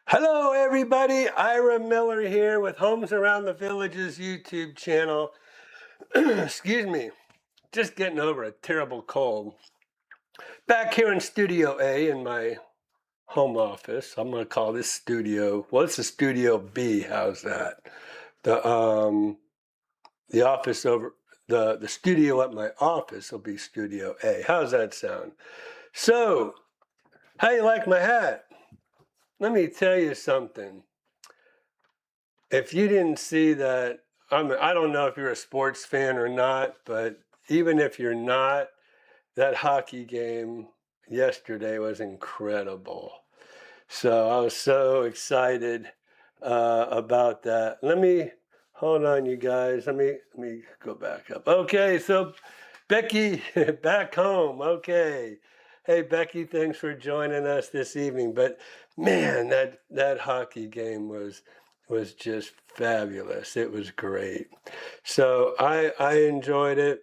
Hello everybody, Ira Miller here with Homes Around the Village's YouTube channel. Excuse me, just getting over a terrible cold. Back here in Studio A in my home office. I'm going to call this studio, well, it's a Studio B, how's that? The office over, the studio at my office will be Studio A. How's that sound? So, how you like my hat? Let me tell you something. If you didn't see that, I don't know if you're a sports fan or not, but even if you're not, that hockey game yesterday was incredible. So I was so excited about that. Hold on, you guys. Let me go back up. Okay, so Becky, back home. Okay. Hey, Becky, thanks for joining us this evening. But man, that hockey game was just fabulous. It was great. So I enjoyed it.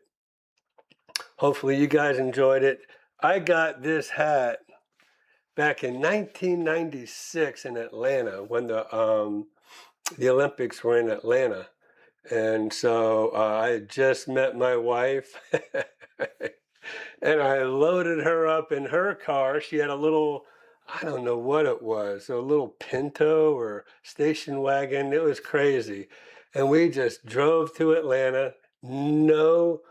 Hopefully you guys enjoyed it. I got this hat back in 1996 in Atlanta when the Olympics were in Atlanta. And so I had just met my wife and I loaded her up in her car. She had a little, I don't know what it was, a little Pinto or station wagon. It was crazy. And we just drove to Atlanta, no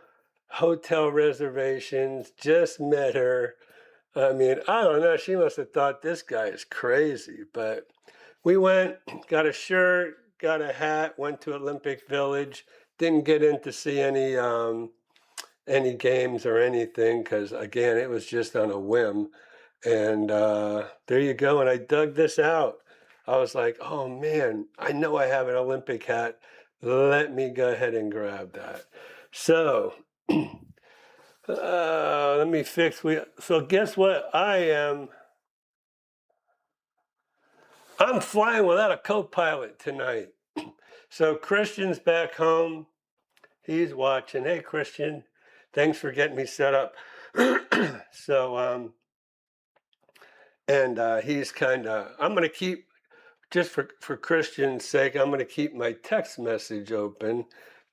hotel reservations, just met her. I mean, I don't know, she must have thought this guy is crazy, but we went, got a shirt, got a hat, went to Olympic Village, didn't get in to see any games or anything because, again, it was just on a whim. And there you go. And I dug this out. I was like, oh man, I know I have an Olympic hat. Let me go ahead and grab that. So let me fix. So guess what? I'm flying without a co-pilot tonight. So Christian's back home. He's watching. Hey, Christian, thanks for getting me set up. So, he's kind of, I'm going to keep, just for Christian's sake, I'm going to keep my text message open.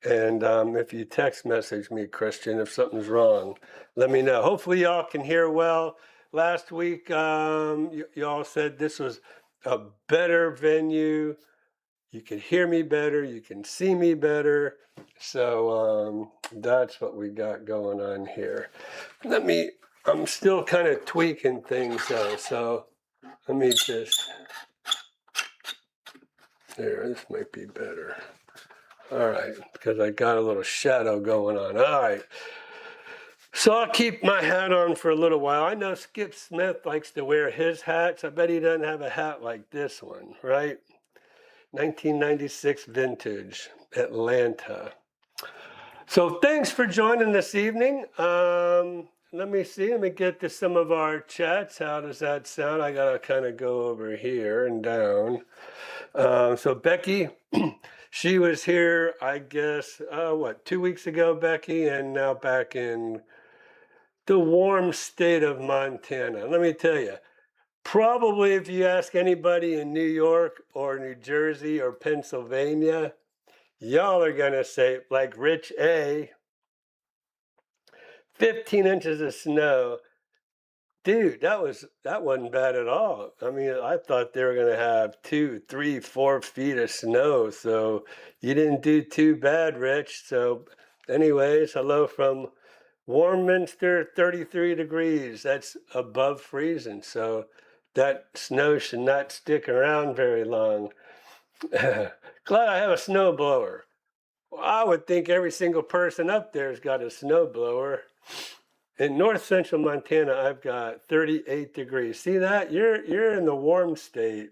And if you text message me, Christian, if something's wrong, let me know. Hopefully y'all can hear well. Last week, y'all said this was a better venue. You can hear me better. You can see me better. So that's what we got going on here. I'm still kind of tweaking things though. So let me just, this might be better. All right, because I got a little shadow going on. All right. So I'll keep my hat on for a little while. I know Skip Smith likes to wear his hats. I bet he doesn't have a hat like this one, right? 1996 vintage, Atlanta. So thanks for joining this evening. Let me see, let me get to some of our chats. How does that sound? I gotta kind of go over here and down. So Becky, she was here, I guess, 2 weeks ago, Becky, and now back in the warm state of Montana. Let me tell you, probably if you ask anybody in New York or New Jersey or Pennsylvania, y'all are gonna say, like Rich A, 15 inches of snow. Dude, that wasn't bad at all. I mean, I thought they were gonna have 2, 3, 4 feet of snow, so you didn't do too bad, Rich. So anyways, hello from Warminster, 33 degrees. That's above freezing, so that snow should not stick around very long. Glad I have a snowblower. Well, I would think every single person up there's got a snowblower. In north central Montana, I've got 38 degrees. See that? You're in the warm state.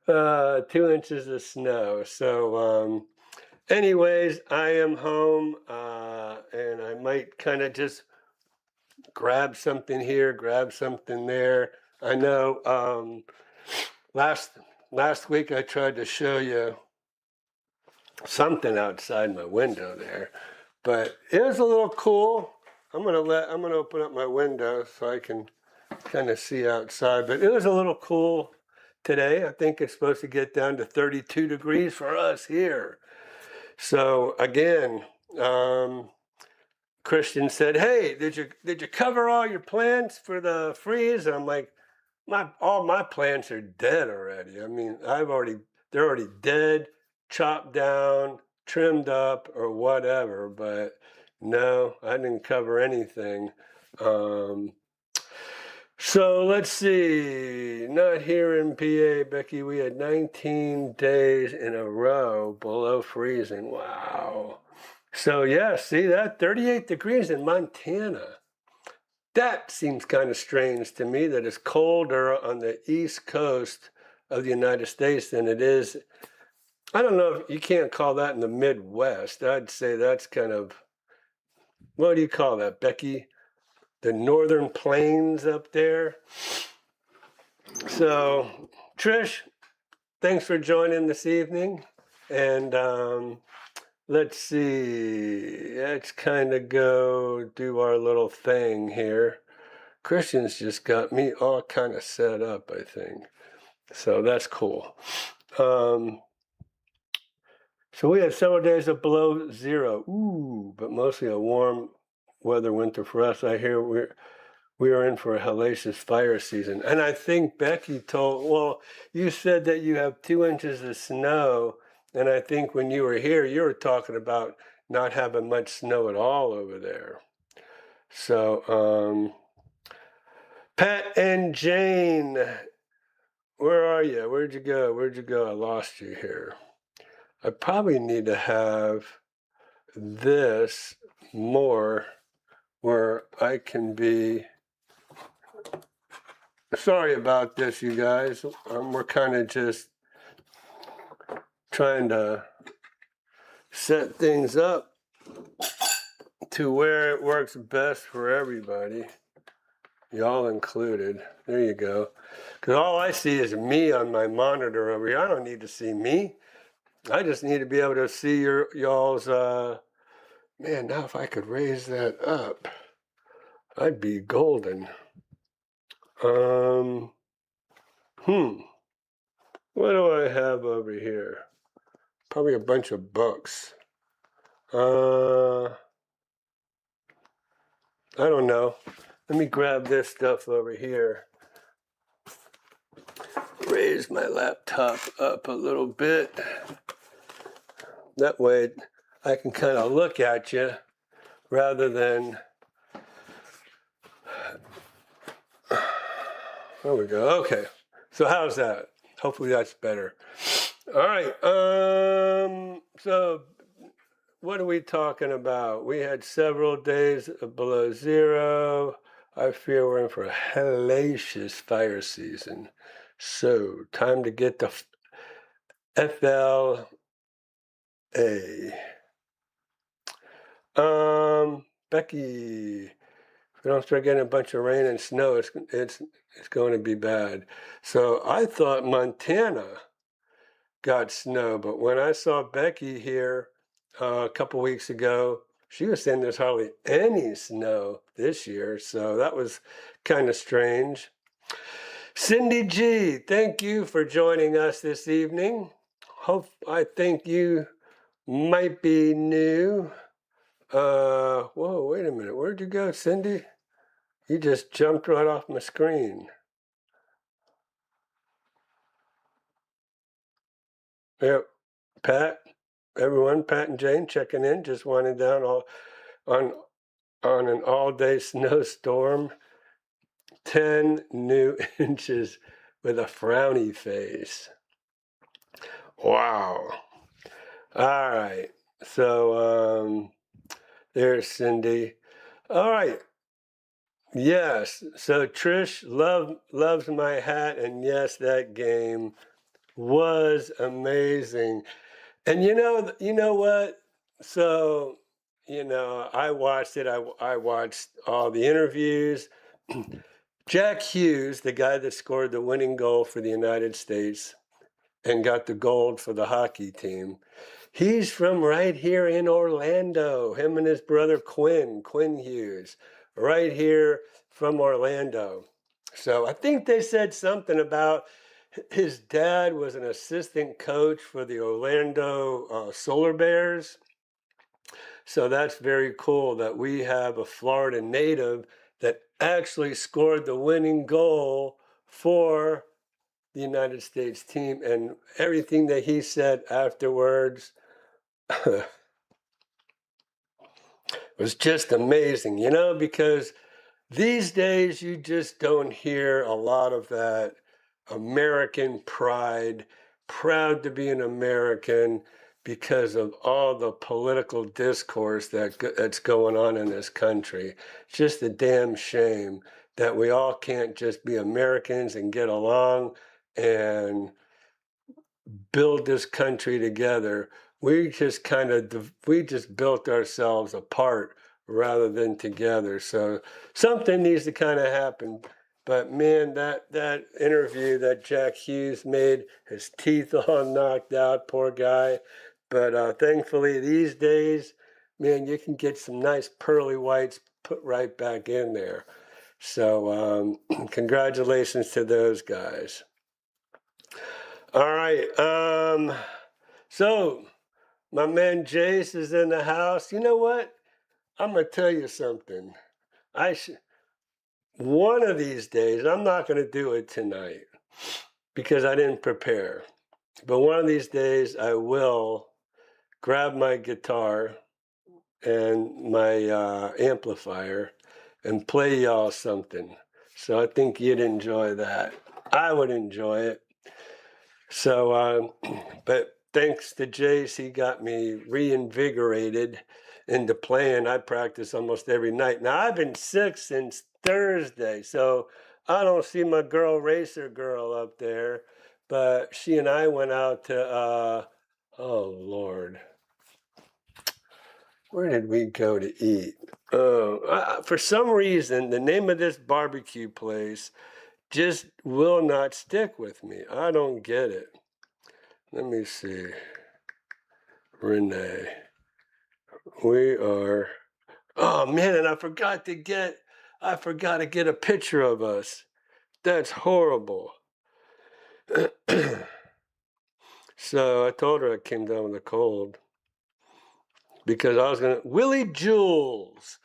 2 inches of snow. So anyways, I am home and I might kind of just grab something here, grab something there. I know last week I tried to show you something outside my window there, but it was a little cool. I'm gonna open up my window so I can kind of see outside, but it was a little cool today. I think it's supposed to get down to 32 degrees for us here. So again, Christian said, "Hey, did you cover all your plants for the freeze?" And I'm like, all my plants are dead already. I mean, they're already dead, chopped down, trimmed up, or whatever. But no, I didn't cover anything. So let's see. Not here in PA, Becky. We had 19 days in a row below freezing. Wow. So yeah, see that 38 degrees in Montana. That seems kind of strange to me that it's colder on the East Coast of the United States than it is. I don't know if you can't call that in the Midwest. I'd say that's kind of, what do you call that, Becky? The northern plains up there. So, Trish, thanks for joining this evening. And let's see, let's kind of go do our little thing here. Christian's just got me all kind of set up, I think. So that's cool. So we had several days of below zero. Ooh, but mostly a warm weather winter for us. I hear we are in for a hellacious fire season. And I think Becky you said that you have 2 inches of snow. And I think when you were here, you were talking about not having much snow at all over there. So, Pat and Jane, where are you? Where'd you go? I lost you here. I probably need to have this more where I can be. Sorry about this, you guys. We're kind of just trying to set things up to where it works best for everybody, y'all included. There you go. Because all I see is me on my monitor over here. I don't need to see me. I just need to be able to see y'all's, man, now if I could raise that up, I'd be golden. What do I have over here? Probably a bunch of books. I don't know. Let me grab this stuff over here. Raise my laptop up a little bit. That way I can kind of look at you rather than. There we go. Okay. So how's that? Hopefully that's better. All right. So what are we talking about? We had several days below zero. I fear we're in for a hellacious fire season. So time to get the FLA. Becky, if we don't start getting a bunch of rain and snow, it's going to be bad. So I thought Montana got snow, but when I saw Becky here a couple weeks ago, she was saying there's hardly any snow this year, so that was kind of strange. Cindy G, thank you for joining us this evening. I think you might be new. Whoa, wait a minute. Where'd you go, Cindy? You just jumped right off my screen. Yep, Pat, everyone, Pat and Jane checking in, just winding down on an all-day snowstorm. 10 new inches with a frowny face. Wow. All right. So there's Cindy. All right. Yes. So Trish loves my hat, and yes, that game was amazing. And you know what? So, I watched it. I watched all the interviews. Jack Hughes, the guy that scored the winning goal for the United States and got the gold for the hockey team, he's from right here in Orlando. Him and his brother Quinn Hughes, right here from Orlando. So I think they said something about his dad was an assistant coach for the Orlando Solar Bears. So that's very cool that we have a Florida native that actually scored the winning goal for the United States team, and everything that he said afterwards was just amazing, because these days you just don't hear a lot of that American pride, proud to be an American because of all the political discourse that's going on in this country. It's just a damn shame that we all can't just be Americans and get along and build this country together. We just built ourselves apart rather than together. So something needs to kind of happen. But man, that interview that Jack Hughes made, his teeth all knocked out, poor guy. But thankfully these days, man, you can get some nice pearly whites put right back in there. So congratulations to those guys. All right. So my man Jace is in the house. You know what? I'm gonna tell you something. One of these days, I'm not gonna do it tonight because I didn't prepare. But one of these days, I will grab my guitar and my amplifier and play y'all something. So I think you'd enjoy that. I would enjoy it. So, but thanks to Jace, he got me reinvigorated into playing. I practice almost every night. Now, I've been sick since Thursday, so I don't see my girl, Racer Girl, up there. But she and I went out to, oh, Lord. Where did we go to eat? For some reason, the name of this barbecue place just will not stick with me. I don't get it. Let me see. Renee. We are. Oh man, and I forgot to get a picture of us. That's horrible. So I told her I came down with a cold because I was gonna Willie Jules.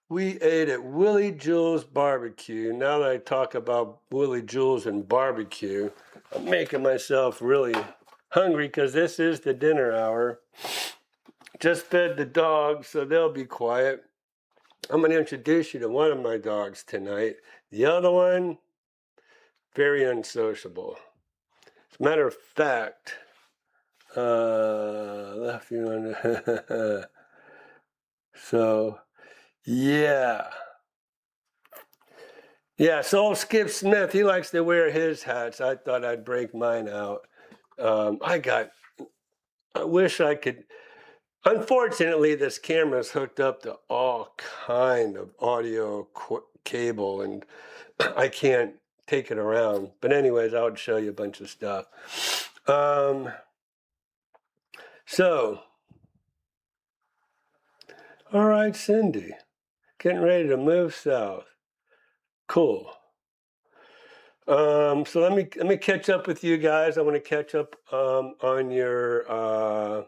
We ate at Willie Jules Barbecue. Now that I talk about Willie Jules and barbecue, I'm making myself really hungry because this is the dinner hour. Just fed the dogs, so they'll be quiet. I'm going to introduce you to one of my dogs tonight. The other one, very unsociable. As a matter of fact, left you on. So, yeah. Yeah, so old Skip Smith, he likes to wear his hats. I thought I'd break mine out. I wish I could. Unfortunately, this camera is hooked up to all kind of audio cable, and I can't take it around. But anyways, I would show you a bunch of stuff. So, all right, Cindy, getting ready to move south. Cool. So let me catch up with you guys. I want to catch up on your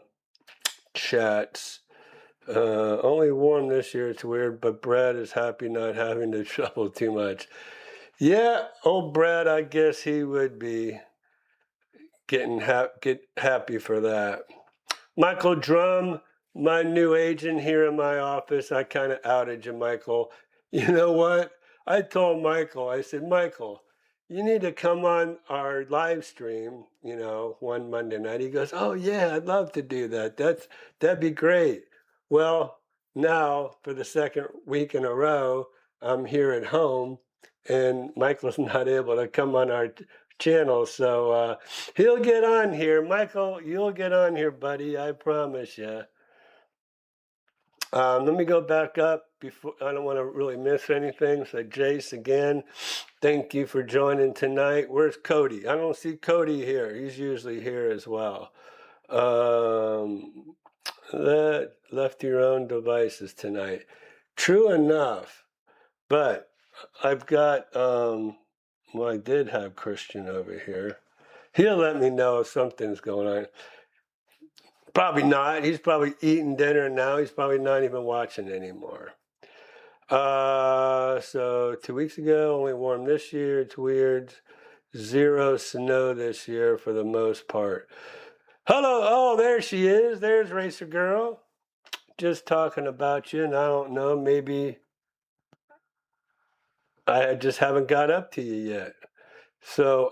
chats. Only warm this year. It's weird, but Brad is happy not having to travel too much. Yeah, old Brad, I guess he would be get happy for that. Michael Drum, my new agent here in my office. I kind of outed you, Michael. You know what? I told Michael, I said, Michael, you need to come on our live stream, one Monday night. He goes, oh yeah, I'd love to do that. That'd be great. Well, now for the second week in a row, I'm here at home and Michael's not able to come on our channel. So he'll get on here. Michael, you'll get on here, buddy. I promise you. Let me go back up before I don't want to really miss anything. So Jace, again, thank you for joining tonight. Where's Cody? I don't see Cody here. He's usually here as well. That left your own devices tonight. True enough, but I've got Well, I did have Christian over here. He'll let me know if something's going on. Probably not. He's probably eating dinner now. He's probably not even watching anymore. So 2 weeks ago, only warm this year. It's weird. 0 snow this year for the most part. Hello. Oh, there she is. There's Racer Girl. Just talking about you, and I don't know, maybe I just haven't got up to you yet. So,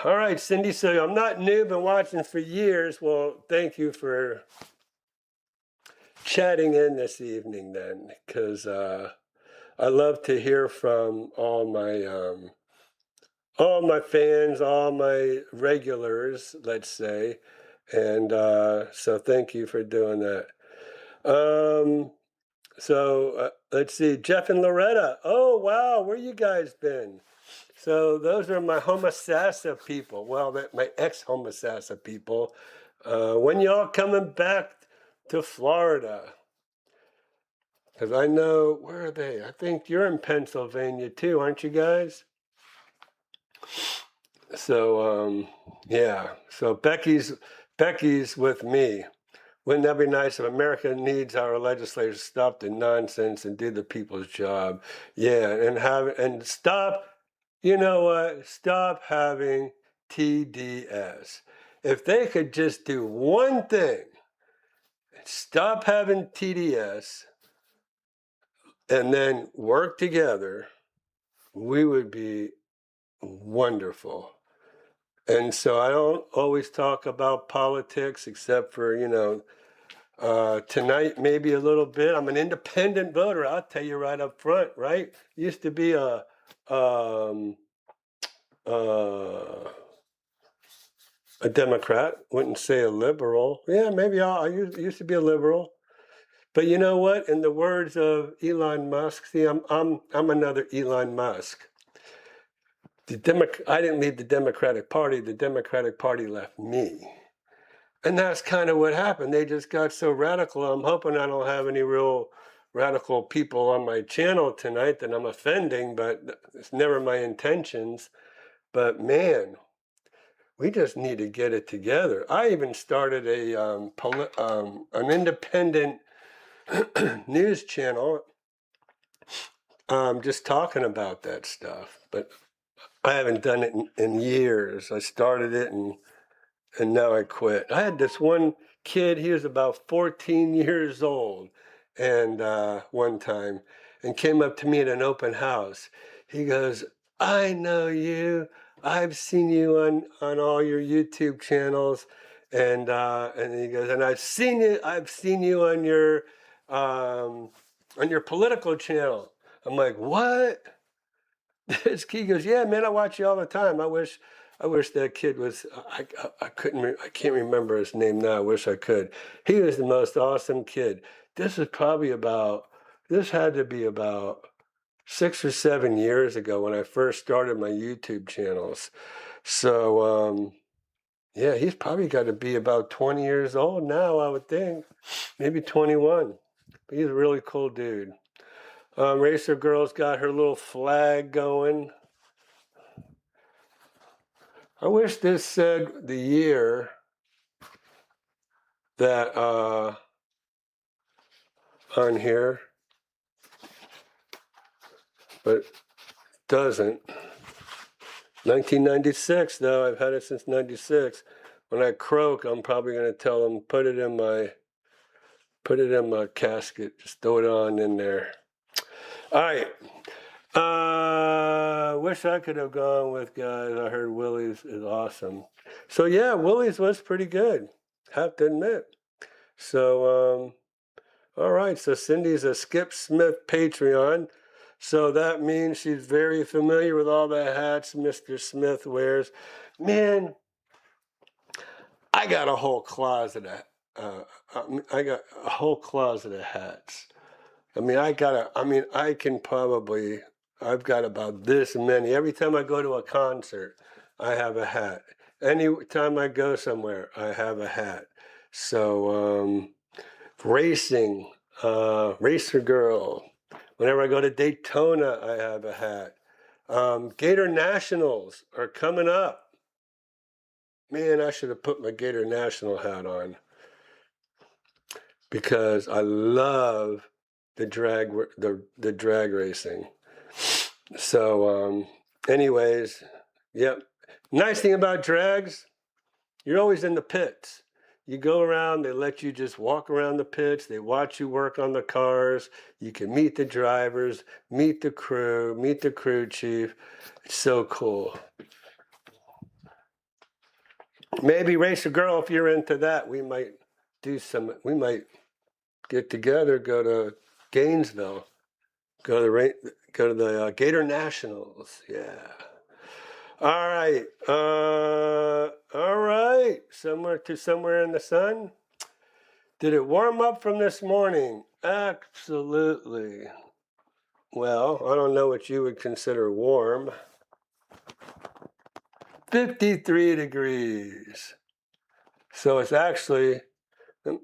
all right, Cindy. So I'm not new, been watching for years. Well, thank you for chatting in this evening then, because I love to hear from all my fans, all my regulars, let's say, and so thank you for doing that. So let's see, Jeff and Loretta. Oh wow, where you guys been? So those are my Homosassa people. Well, my ex-Homosassa people. When y'all coming back to Florida? Because I know, where are they? I think you're in Pennsylvania too, aren't you guys? So yeah. So Becky's with me. Wouldn't that be nice if America needs our legislators to stop the nonsense and do the people's job? Yeah, and stop, you know what? Stop having TDS. If they could just do one thing, stop having TDS and then work together, we would be wonderful. And so I don't always talk about politics except for, tonight, maybe a little bit. I'm an independent voter. I'll tell you right up front, right? Used to be a Democrat. Wouldn't say a liberal. Yeah, maybe I used to be a liberal. But you know what? In the words of Elon Musk, see, I'm another Elon Musk. I didn't leave the Democratic Party. The Democratic Party left me. And that's kind of what happened. They just got so radical. I'm hoping I don't have any real radical people on my channel tonight that I'm offending, but it's never my intentions. But man, we just need to get it together. I even started an independent news channel just talking about that stuff. But I haven't done it in years. I started it and now I quit. I had this one kid, he was about 14 years old, and one time, and came up to me at an open house. He goes, I know you. I've seen you on all your YouTube channels. And he goes, and I've seen you on your political channel. I'm like, what? He goes, yeah, man, I watch you all the time. I wish that kid was. I can't remember his name now. I wish I could. He was the most awesome kid. This had to be about 6 or 7 years ago when I first started my YouTube channels. So yeah, he's probably got to be about 20 years old now, I would think, maybe 21. But he's a really cool dude. Racer Girl's got her little flag going. I wish this said the year that on here, but it doesn't. 1996, though. I've had it since 96. When I croak, I'm probably going to tell them, put it in my casket. Just throw it on in there. All right. Wish I could have gone with guys. I heard Willie's is awesome. So yeah, Willie's was pretty good. Have to admit. So all right. So Cindy's a Skip Smith Patreon. So that means she's very familiar with all the hats Mr. Smith wears. Man, I got a whole closet of hats. I've got about this many. Every time I go to a concert, I have a hat. Any time I go somewhere, I have a hat. So, racing, Racer Girl, Whenever I go to Daytona, I have a hat. Gator Nationals are coming up. Man, I should have put my Gator National hat on because I love the drag racing. So, anyways, yep. Nice thing about drags, you're always in the pits. You go around, they let you just walk around the pits. They watch you work on the cars. You can meet the drivers, meet the crew chief. It's so cool. Maybe Racer Girl, if you're into that, we might get together, go to Gainesville, go to the Gator Nationals. Yeah. All right. All right. Somewhere in the sun. Did it warm up from this morning? Absolutely. Well, I don't know what you would consider warm. 53 degrees. So it's actually, let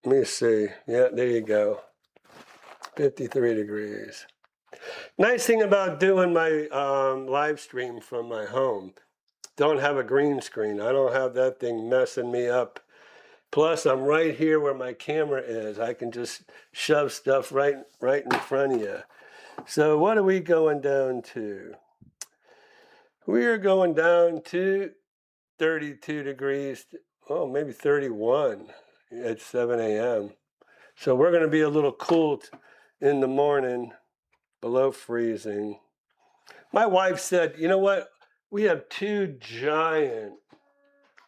me see. Yeah, there you go. 53 degrees. Nice thing about doing my live stream from my home. Don't have a green screen. I don't have that thing messing me up. Plus, I'm right here where my camera is. I can just shove stuff right in front of you. So what are we going down to? We are going down to 32 degrees. Oh, maybe 31 at 7 a.m. So we're going to be a little cool in the morning, below freezing. My wife said, you know what? We have 2 giant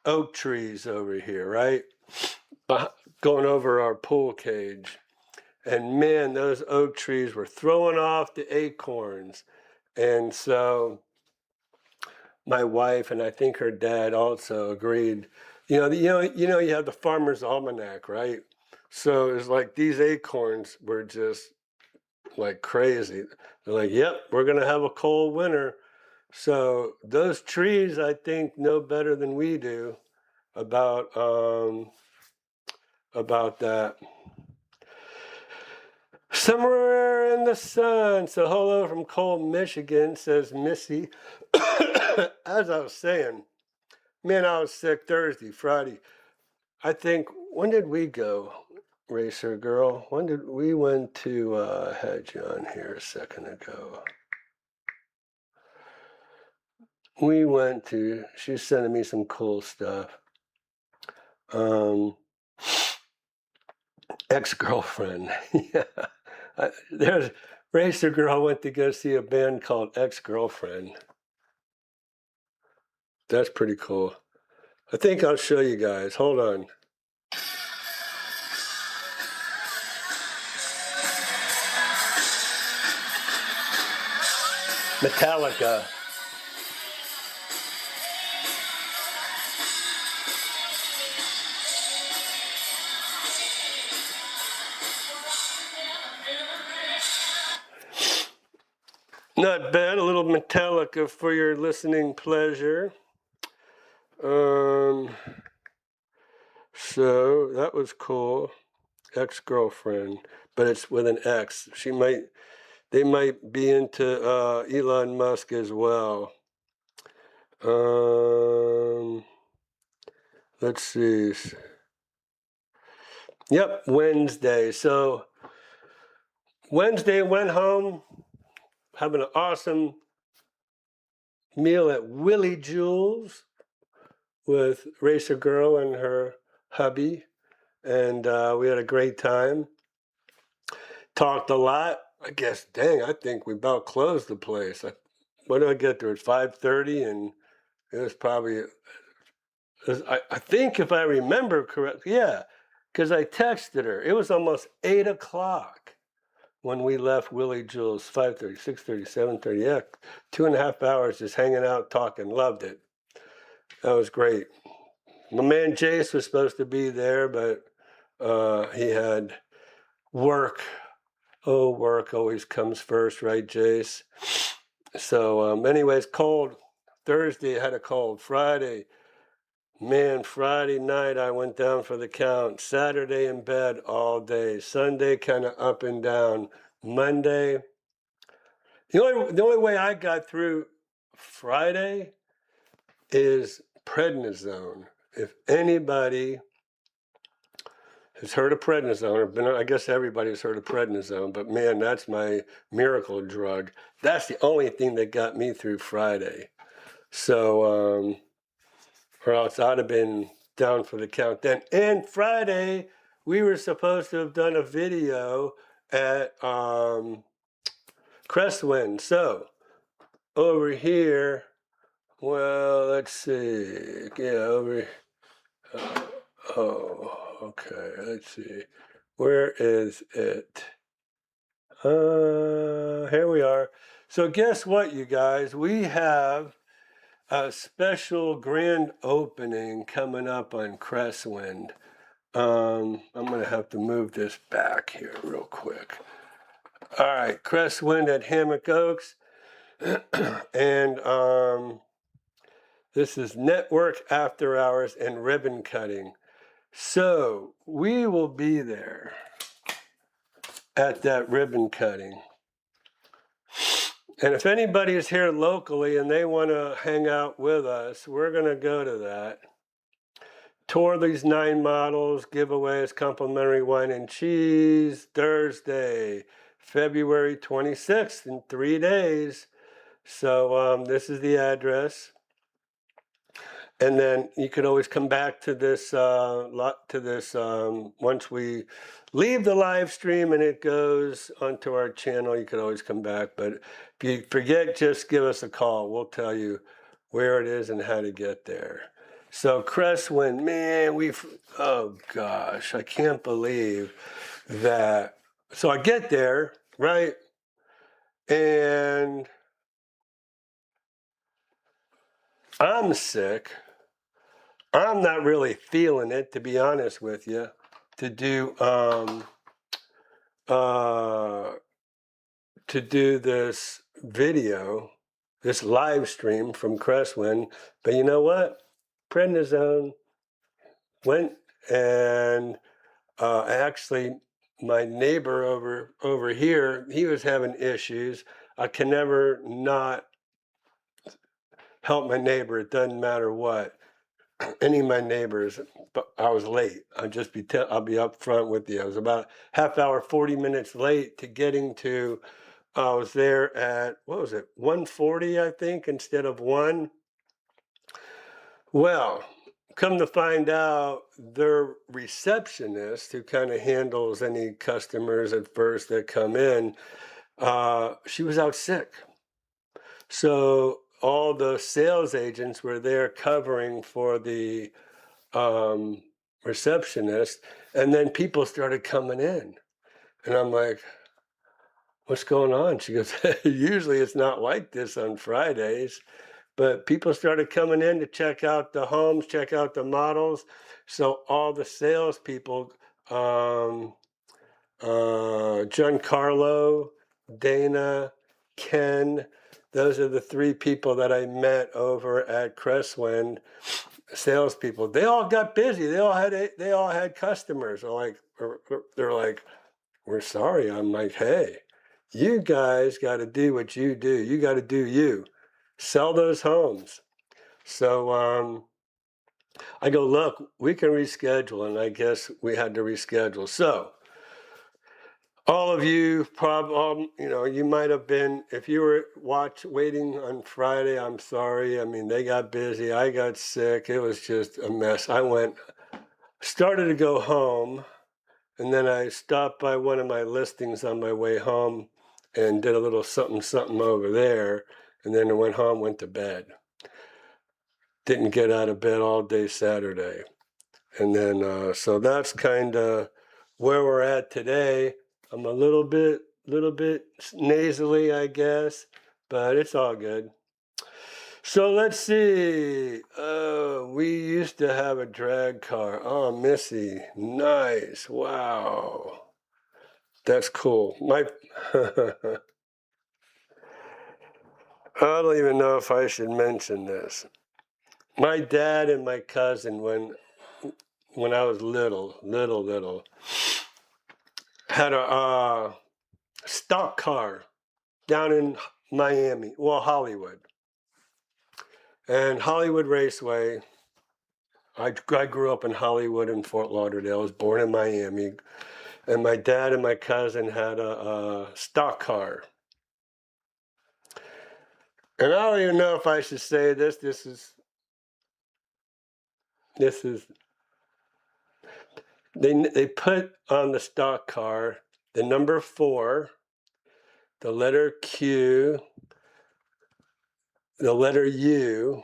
oak trees over here, right? Going over our pool cage. And man, those oak trees were throwing off the acorns. And so my wife and I think her dad also agreed. You have the Farmer's Almanac, right? So it's like these acorns were just like crazy. They're like, yep, we're going to have a cold winter. So those trees, I think, know better than we do about that. Somewhere in the sun. So hello from cold Michigan, says Missy. As I was saying, man, I was sick Thursday, Friday. I think, when did we go, Racer Girl? We went to, had you on here a second ago. She's sending me some cool stuff. Ex-girlfriend. Yeah. There's Racer Girl went to go see a band called Ex-Girlfriend. That's pretty cool. I think I'll show you guys. Hold on. Metallica. Not bad, a little Metallica for your listening pleasure. So that was cool. Ex-girlfriend, but it's with an X. They might be into Elon Musk as well. Let's see. Yep, Wednesday. So Wednesday went home, having an awesome meal at Willie Jules with Racer Girl and her hubby, and we had a great time. Talked a lot. I think we about closed the place. When did I get there? At 5:30, and it was probably, I think if I remember correctly, yeah, because I texted her. It was almost 8 o'clock when we left Willie Jules, 5:30, 6:30, 7:30, yeah, 2.5 hours just hanging out, talking, loved it. That was great. My man Jace was supposed to be there, but he had work. Oh, work always comes first, right, Jace? So anyways, cold. Thursday I had a cold. Friday, man, Friday night I went down for the count. Saturday in bed all day. Sunday kind of up and down. Monday. The only way I got through Friday is prednisone. If anybody has heard of prednisone, or I guess everybody's heard of prednisone, but man, that's my miracle drug. That's the only thing that got me through Friday. So, or else I'd have been down for the count then. And Friday, we were supposed to have done a video at Crestwind. So, over here, well, let's see. Yeah, over. Oh, okay. Let's see. Where is it? Here we are. So guess what, you guys? We have a special grand opening coming up on Crestwind. I'm going to have to move this back here real quick. All right, Crestwind at Hammock Oaks. And this is network after hours and ribbon cutting. So we will be there at that ribbon cutting. And if anybody is here locally and they want to hang out with us, we're going to go to that. Tour these 9 models, giveaways, complimentary wine and cheese, Thursday, February 26th, in 3 days. So this is the address. And then you could always come back to this, once we leave the live stream and it goes onto our channel, you could always come back. But if you forget, just give us a call. We'll tell you where it is and how to get there. So Crestwind, man, oh gosh, I can't believe that. So I get there, right? And I'm sick. I'm not really feeling it, to be honest with you, to do this video, this live stream from Crestwind. But you know what? Prednisone went, and actually my neighbor over here, he was having issues. I can never not help my neighbor. It doesn't matter what. Any of my neighbors, but I was late. I'll be up front with you. I was about half hour, 40 minutes late to getting to. I was there at, what was it, 1:40, I think, instead of 1. Well, come to find out, their receptionist, who kind of handles any customers at first that come in, she was out sick. So all the sales agents were there covering for the receptionist, and then people started coming in. And I'm like, what's going on? She goes, usually it's not like this on Fridays. But people started coming in to check out the homes, check out the models. So all the salespeople, Giancarlo, Dana, Ken, those are the 3 people that I met over at Crestwind, salespeople. They all got busy. They all had customers. They're like, we're sorry. I'm like, hey, you guys got to do what you do. You got to do you. Sell those homes. So I go, look, we can reschedule, and I guess we had to reschedule. So all of you, you might have been, if you were waiting on Friday, I'm sorry. I mean, they got busy. I got sick. It was just a mess. I started to go home, and then I stopped by one of my listings on my way home and did a little something over there. And then I went home, went to bed. Didn't get out of bed all day Saturday. And then, so that's kind of where we're at today. I'm a little bit nasally, I guess, but it's all good. So let's see. We used to have a drag car. Oh, Missy, nice. Wow. That's cool. I don't even know if I should mention this. My dad and my cousin, when I was little, had stock car down in Miami, well, Hollywood. And Hollywood Raceway, I grew up in Hollywood and Fort Lauderdale. I was born in Miami. And my dad and my cousin had a stock car. And I don't even know if I should say this. This is they put on the stock car the number 4, the letter Q, the letter U,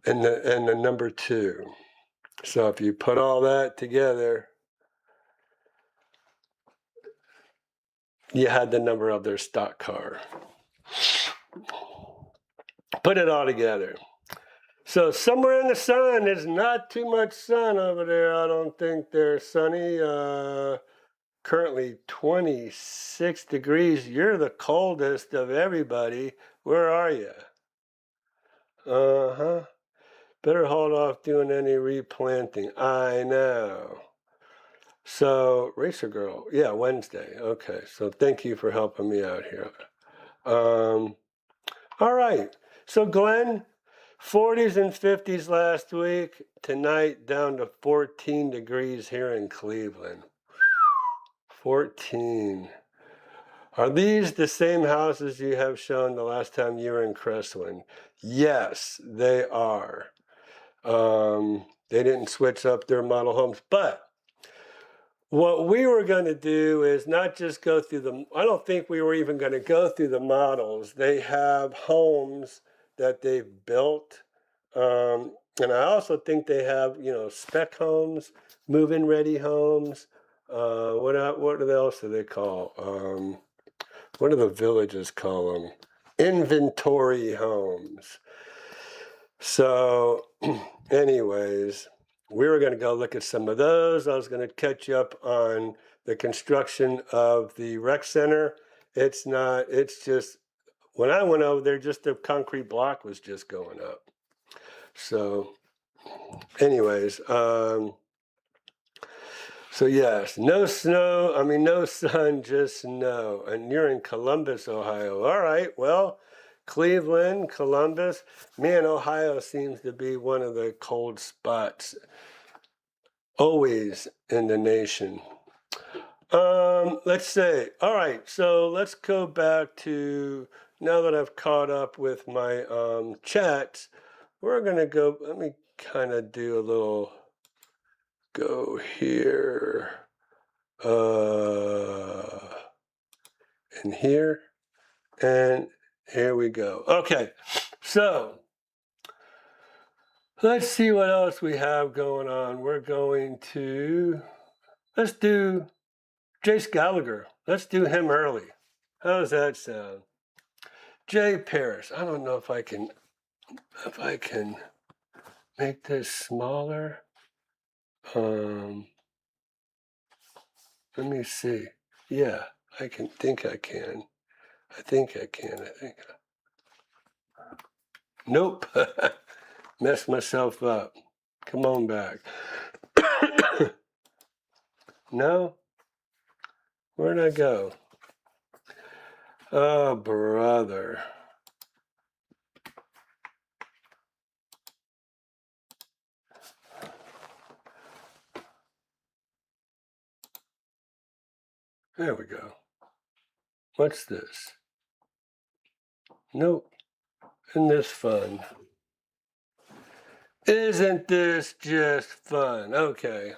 and the number 2. So if you put all that together, you had the number of their stock car. Put it all together. So somewhere in the sun, there's not too much sun over there. I don't think they're sunny. Currently 26 degrees. You're the coldest of everybody. Where are you? Uh-huh. Better hold off doing any replanting. I know. So, Racer Girl. Yeah, Wednesday. Okay. So thank you for helping me out here. All right. So Glenn, 40s and 50s last week. Tonight down to 14 degrees here in Cleveland. 14. Are these the same houses you have shown the last time you were in Crestwood? Yes, they are. They didn't switch up their model homes, but what we were going to do is not just go through I don't think we were even going to go through the models. They have homes that they've built. And I also think they have, spec homes, move-in ready homes. What else do they call? What do the villages call them? Inventory homes. So anyways, we were going to go look at some of those. I was going to catch you up on the construction of the rec center. It's just, when I went over there, just the concrete block was just going up. So anyways, so yes, no sun, just snow. And you're in Columbus, Ohio. All right, well, Cleveland, Columbus. Man, Ohio seems to be one of the cold spots always in the nation. Let's say, all right, so let's go back to, now that I've caught up with my chats, we're going to go, let me kind of do a little, go here, and here, and here we go. Okay, so let's see what else we have going on. We're going to, let's do Jace Gallagher. Let's do him early. How does that sound? Jay Paris. I don't know if I can make this smaller. Let me see. Yeah, I think I can. Nope. Messed myself up. Come on back. No? Where'd I go? Oh, brother. There we go. What's this? Nope. Isn't this fun? Isn't this just fun? Okay.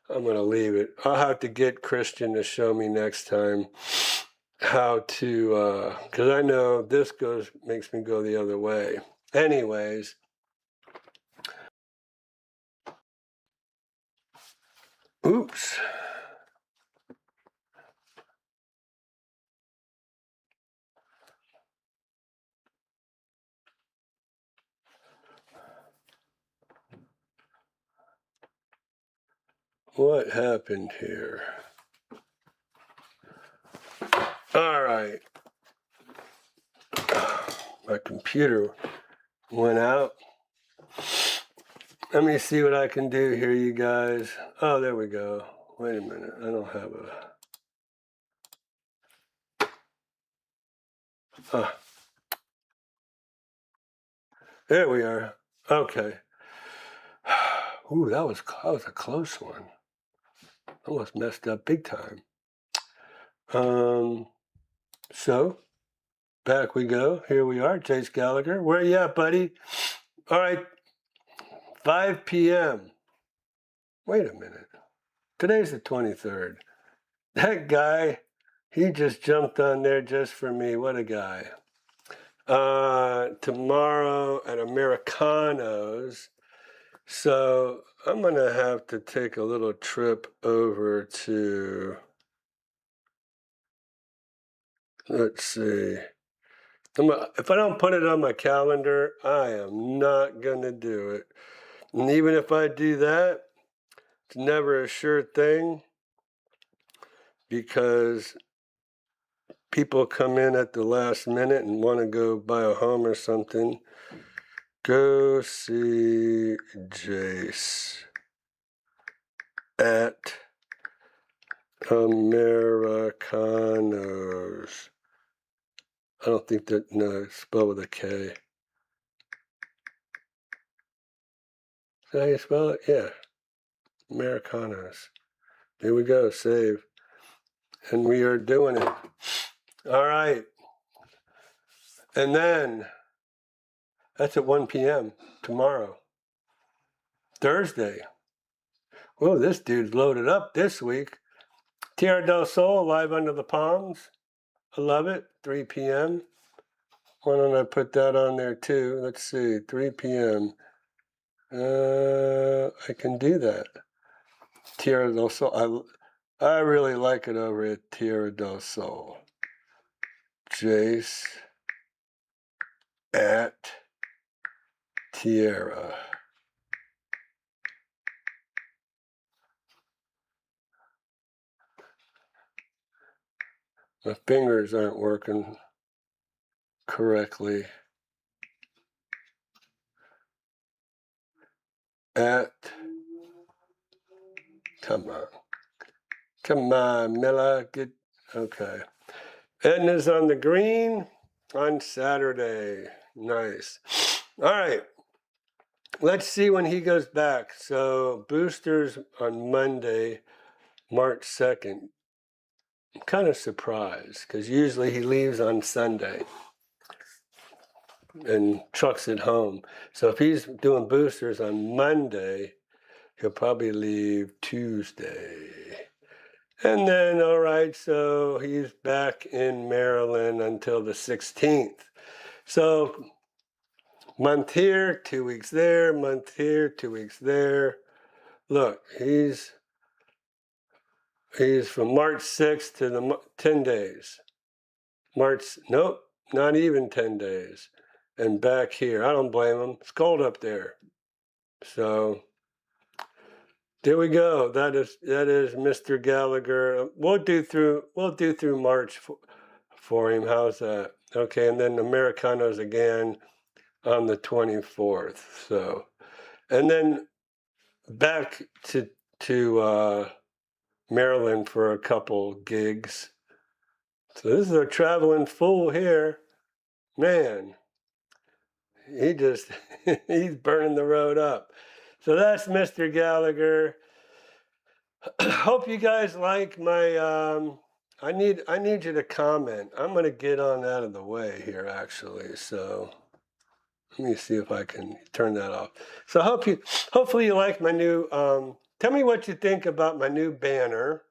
I'm going to leave it. I'll have to get Christian to show me next time how to, because I know this makes me go the other way. Anyways. Oops. What happened here? All right. My computer went out. Let me see what I can do here, you guys. Oh, there we go. Wait a minute, I don't have a... there we are. Okay. Ooh, that was a close one. Almost messed up big time. So, back we go. Here we are, Chase Gallagher. Where you at, buddy? All right, 5 p.m. Wait a minute. Today's the 23rd. That guy, he just jumped on there just for me. What a guy. Tomorrow at Americano's. So I'm going to have to take a little trip over to, let's see. If I don't put it on my calendar, I am not going to do it. And even if I do that, it's never a sure thing because people come in at the last minute and want to go buy a home or something. Go see Jace at Americanos. I don't think that, no, it's spelled with a K. Is that how you spell it? Yeah. Americanos. Here we go, save. And we are doing it. All right. And then, that's at 1 p.m. tomorrow. Thursday. Whoa, this dude's loaded up this week. Tierra del Sol, live under the palms. I love it. 3 p.m. Why don't I put that on there too? Let's see, 3 p.m. I can do that. Tierra del Sol. I really like it over at Tierra del Sol. Jace at Tierra. My fingers aren't working correctly. At, come on, Miller, get, okay. Edna's on the green on Saturday. Nice. All right. Let's see when he goes back. So boosters on Monday, March 2nd. I'm kind of surprised because usually he leaves on Sunday and trucks it home. So if he's doing boosters on Monday, he'll probably leave Tuesday. And then, all right, so he's back in Maryland until the 16th. So month here, 2 weeks there, month here, 2 weeks there. Look, he's from March 6th to the 10 days. Nope, not even 10 days. And back here, I don't blame him. It's cold up there. So there we go. That is Mr. Gallagher. We'll do through March for him. How's that? Okay, and then Americanos again on the 24th. So, and then back to Maryland for a couple gigs. So this is a traveling fool here. Man, he's burning the road up. So that's Mr. Gallagher. Hope you guys like my, I need you to comment. I'm going to get on out of the way here, actually. So let me see if I can turn that off. So hopefully you like my new, tell me what you think about my new banner.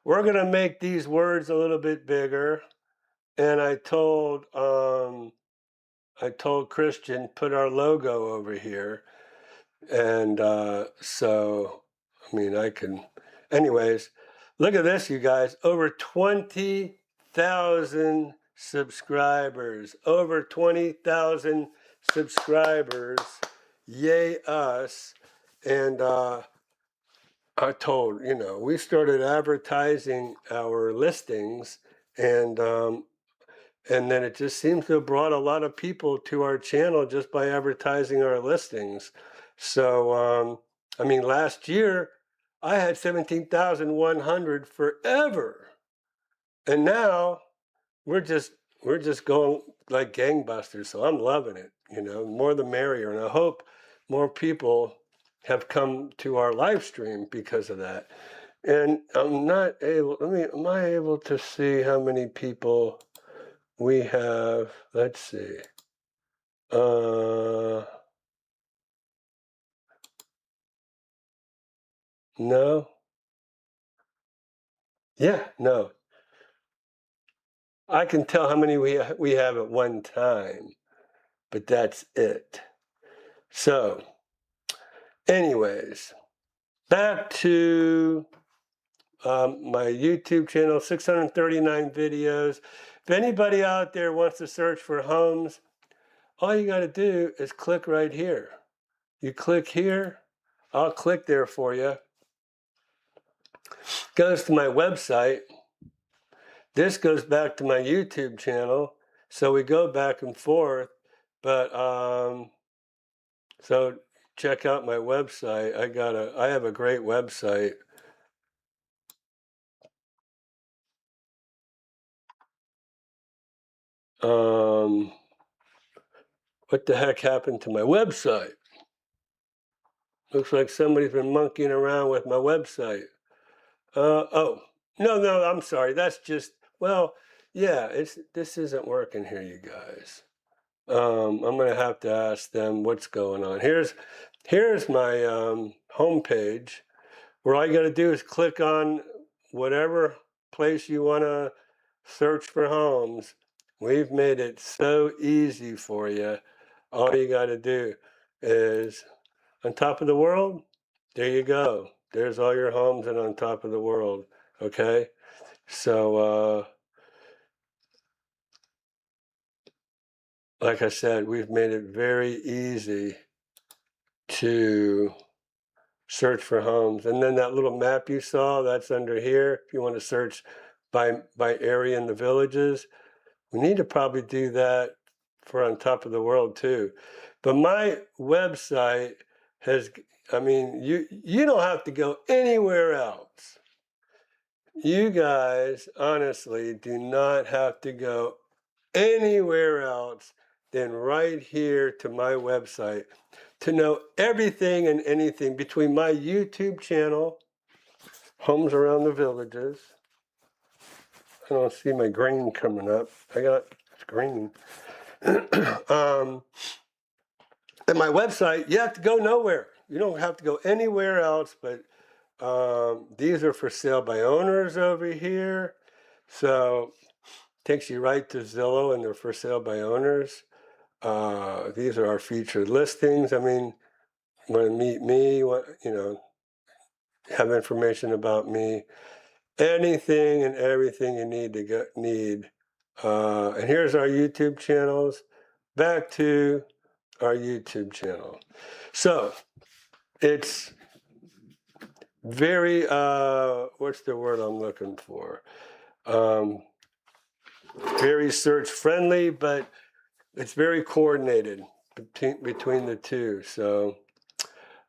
We're going to make these words a little bit bigger. And I told Christian, put our logo over here. And so, I mean, I can, anyways, look at this, you guys, over 20,000 subscribers, over 20,000 subscribers, yay us. And I told, we started advertising our listings and then it just seems to have brought a lot of people to our channel just by advertising our listings. So, I mean, last year I had 17,100 forever. And now we're just going like gangbusters. So I'm loving it. More the merrier. And I hope more people have come to our live stream because of that. And I'm not able, am I able to see how many people we have? Let's see. No. Yeah, no. I can tell how many we have at one time, but that's it. So, anyways, back to my YouTube channel, 639 videos. If anybody out there wants to search for homes, all you got to do is click right here. You click here, I'll click there for you. Goes to my website. This goes back to my YouTube channel. So we go back and forth. But so check out my website. I have a great website. What the heck happened to my website? Looks like somebody's been monkeying around with my website. Oh, no, I'm sorry. That's just, well, yeah, this isn't working here, you guys. I'm gonna have to ask them what's going on. Here's my home page, where all you got to do is click on whatever place you want to search for homes. We've made it so easy for you. All you got to do is on top of the world. There you go. There's all your homes and on top of the world. Okay. So, like I said, we've made it very easy to search for homes. And then that little map you saw, that's under here. If you want to search by area in the villages, we need to probably do that for on top of the world too. But my website has, you don't have to go anywhere else. You guys, honestly, do not have to go anywhere else than right here to my website to know everything and anything between my YouTube channel, Homes Around the Villages. I don't see my green coming up. It's green. And my website, you have to go nowhere. You don't have to go anywhere else, but these are for sale by owners over here. So takes you right to Zillow, and they're for sale by owners. These are our featured listings. Want to meet me, have information about me, anything and everything you need. And here's our YouTube channels. Back to our YouTube channel. So it's very, what's the word I'm looking for? Very search friendly, but it's very coordinated between the two. So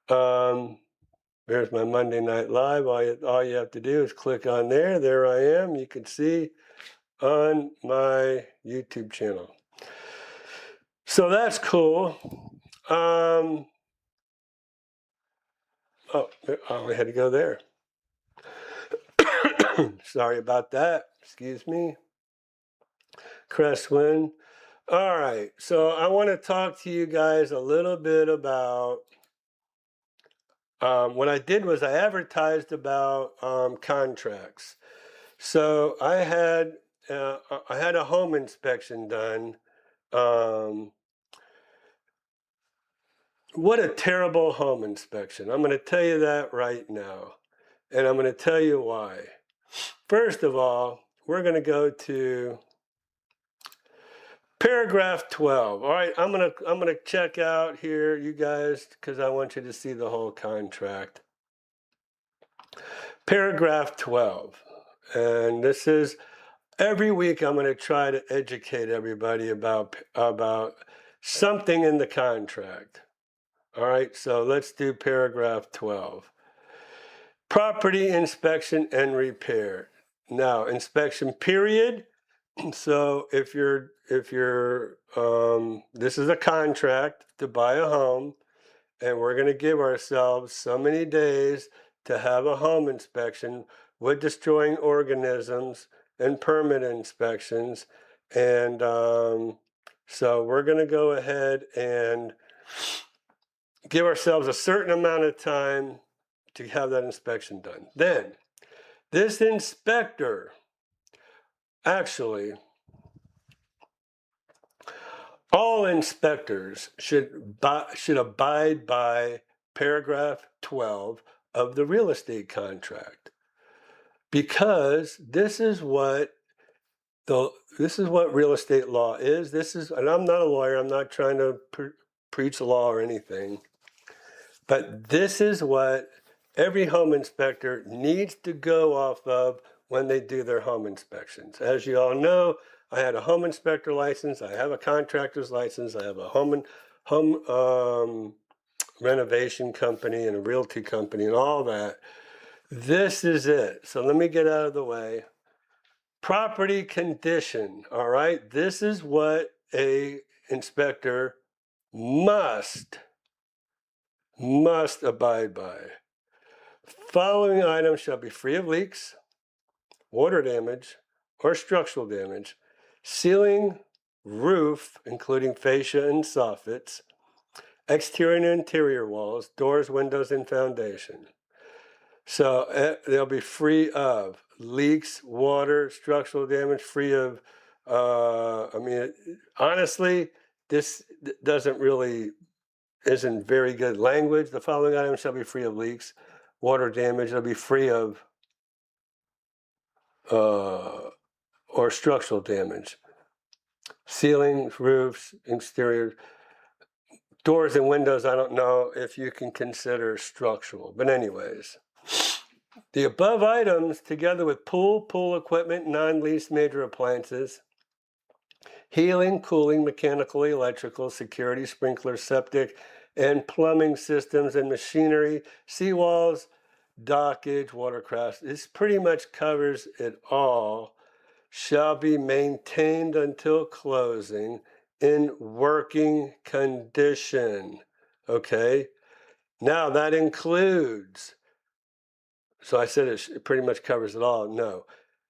there's my Monday Night Live. All you have to do is click on there. There I am. You can see on my YouTube channel. So that's cool. Oh, I had to go there. Sorry about that. Excuse me. Cresswin. All right. So I want to talk to you guys a little bit about what I did was I advertised about contracts. So I had a home inspection done. What a terrible home inspection. I'm going to tell you that right now. And I'm going to tell you why. First of all, we're going to go to paragraph 12. All right, I'm going to check out here, you guys, because I want you to see the whole contract. Paragraph 12. And this is, every week I'm going to try to educate everybody about something in the contract. All right, so let's do paragraph 12. Property inspection and repair. Now, inspection period. So if you're this is a contract to buy a home, and we're going to give ourselves so many days to have a home inspection with destroying organisms and permit inspections. And so we're going to go ahead and give ourselves a certain amount of time to have that inspection done. Then this inspector, actually, all inspectors should abide by paragraph 12 of the real estate contract, because this is what real estate law is. And I'm not a lawyer. I'm not trying to preach law or anything, but this is what every home inspector needs to go off of when they do their home inspections. As you all know, I had a home inspector license, I have a contractor's license, I have a home renovation company and a realty company and all that. This is it. So let me get out of the way. Property condition, all right? This is what a inspector must abide by. Following items shall be free of leaks, water damage, or structural damage, ceiling, roof, including fascia and soffits, exterior and interior walls, doors, windows, and foundation. So they'll be free of leaks, water, structural damage, free of, honestly, this isn't very good language. The following items shall be free of leaks, water damage, they'll be free of or structural damage. Ceilings, roofs, exterior, doors and windows, I don't know if you can consider structural. But anyways, the above items, together with pool equipment, non-leased major appliances, heating, cooling, mechanical, electrical, security, sprinkler, septic, and plumbing systems and machinery, seawalls, dockage, watercraft, this pretty much covers it all, shall be maintained until closing in working condition. Okay? Now that includes, so I said it pretty much covers it all. No.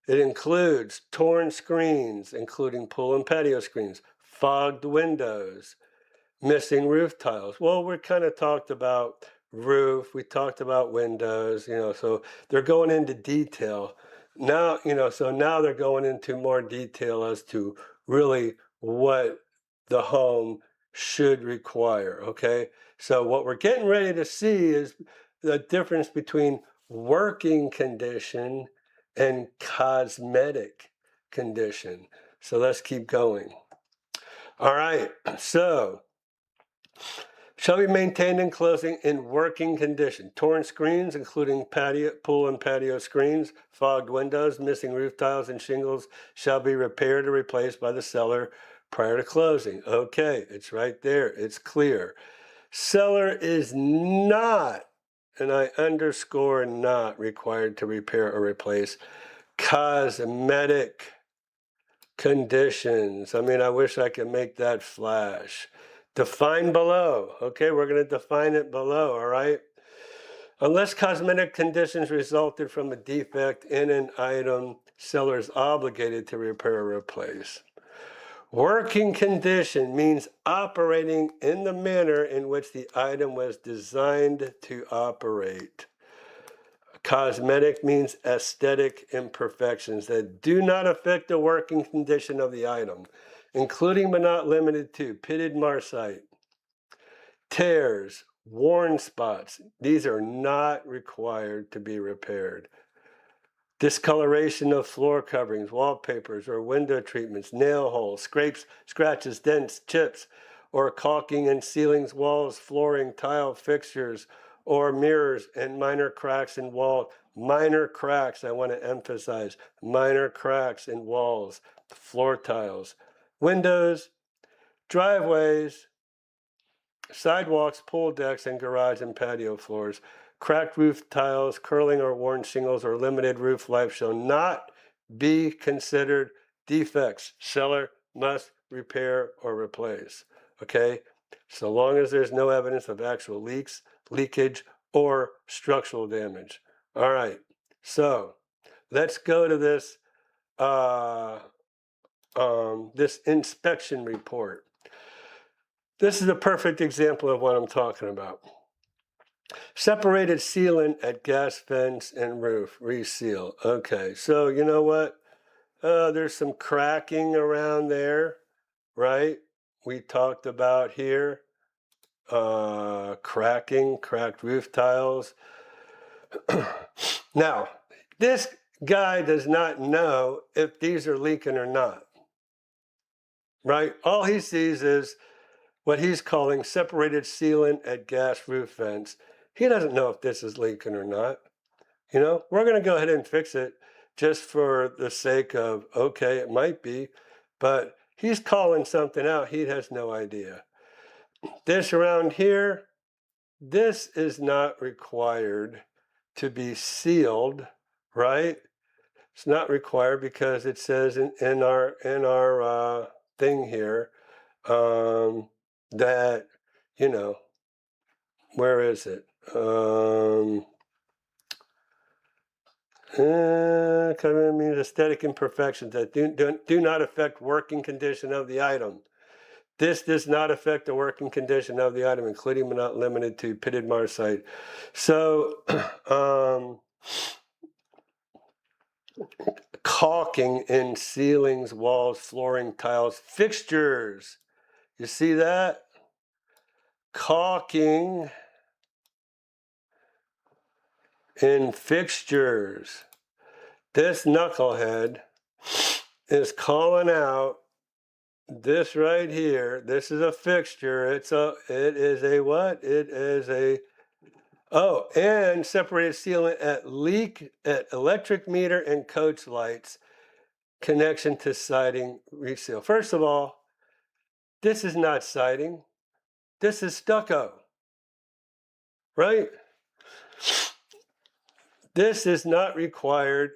It includes torn screens, including pool and patio screens, fogged windows, missing roof tiles. Well, we kind of talked about roof, we talked about windows, so they're going into detail. Now, so now they're going into more detail as to really what the home should require, okay? So what we're getting ready to see is the difference between working condition and cosmetic condition. So let's keep going. All right, so shall be maintained in closing in working condition. Torn screens, including pool and patio screens, fogged windows, missing roof tiles, and shingles shall be repaired or replaced by the seller prior to closing. Okay, it's right there. It's clear. Seller is not, and I underscore not, required to repair or replace cosmetic conditions. I wish I could make that flash. Define below. Okay, we're going to define it below, all right? Unless cosmetic conditions resulted from a defect in an item, seller is obligated to repair or replace. Working condition means operating in the manner in which the item was designed to operate. Cosmetic means aesthetic imperfections that do not affect the working condition of the item, including but not limited to pitted marcite, tears, worn spots. These are not required to be repaired. Discoloration of floor coverings, wallpapers, or window treatments, nail holes, scrapes, scratches, dents, chips, or caulking in ceilings, walls, flooring, tile fixtures, or mirrors, and minor cracks in wall. Minor cracks, I want to emphasize, minor cracks in walls, floor tiles, windows, driveways, sidewalks, pool decks, and garage and patio floors. cracked roof tiles, curling or worn shingles, or limited roof life shall not be considered defects. Seller must repair or replace. Okay? So long as there's no evidence of actual leaks, leakage, or structural damage. All right. So let's go to this this inspection report. This is a perfect example of what I'm talking about. Separated sealant at gas vents and roof, reseal. Okay, so you know what? There's some cracking around there, right? We talked about here, cracking, cracked roof tiles. Now, this guy does not know if these are leaking or not, right? All he sees is what he's calling separated sealant at gas roof vents. He doesn't know if this is leaking or not. You know, we're going to go ahead and fix it just for the sake of, okay, it might be, but he's calling something out. He has no idea. This around here, this is not required to be sealed, right? It's not required because it says in our thing here that, you know, where is it? Covenant means aesthetic imperfections that do not affect working condition of the item. This does not affect the working condition of the item, including but not limited to pitted marcite. So, caulking in ceilings, walls, flooring, tiles, fixtures. You see that? Caulking in fixtures. This knucklehead is calling out this right here. This is a fixture. It is a what? It is a, oh, and separated sealant at electric meter and coach lights, connection to siding reseal. First of all, this is not siding. This is stucco, right? This is not required.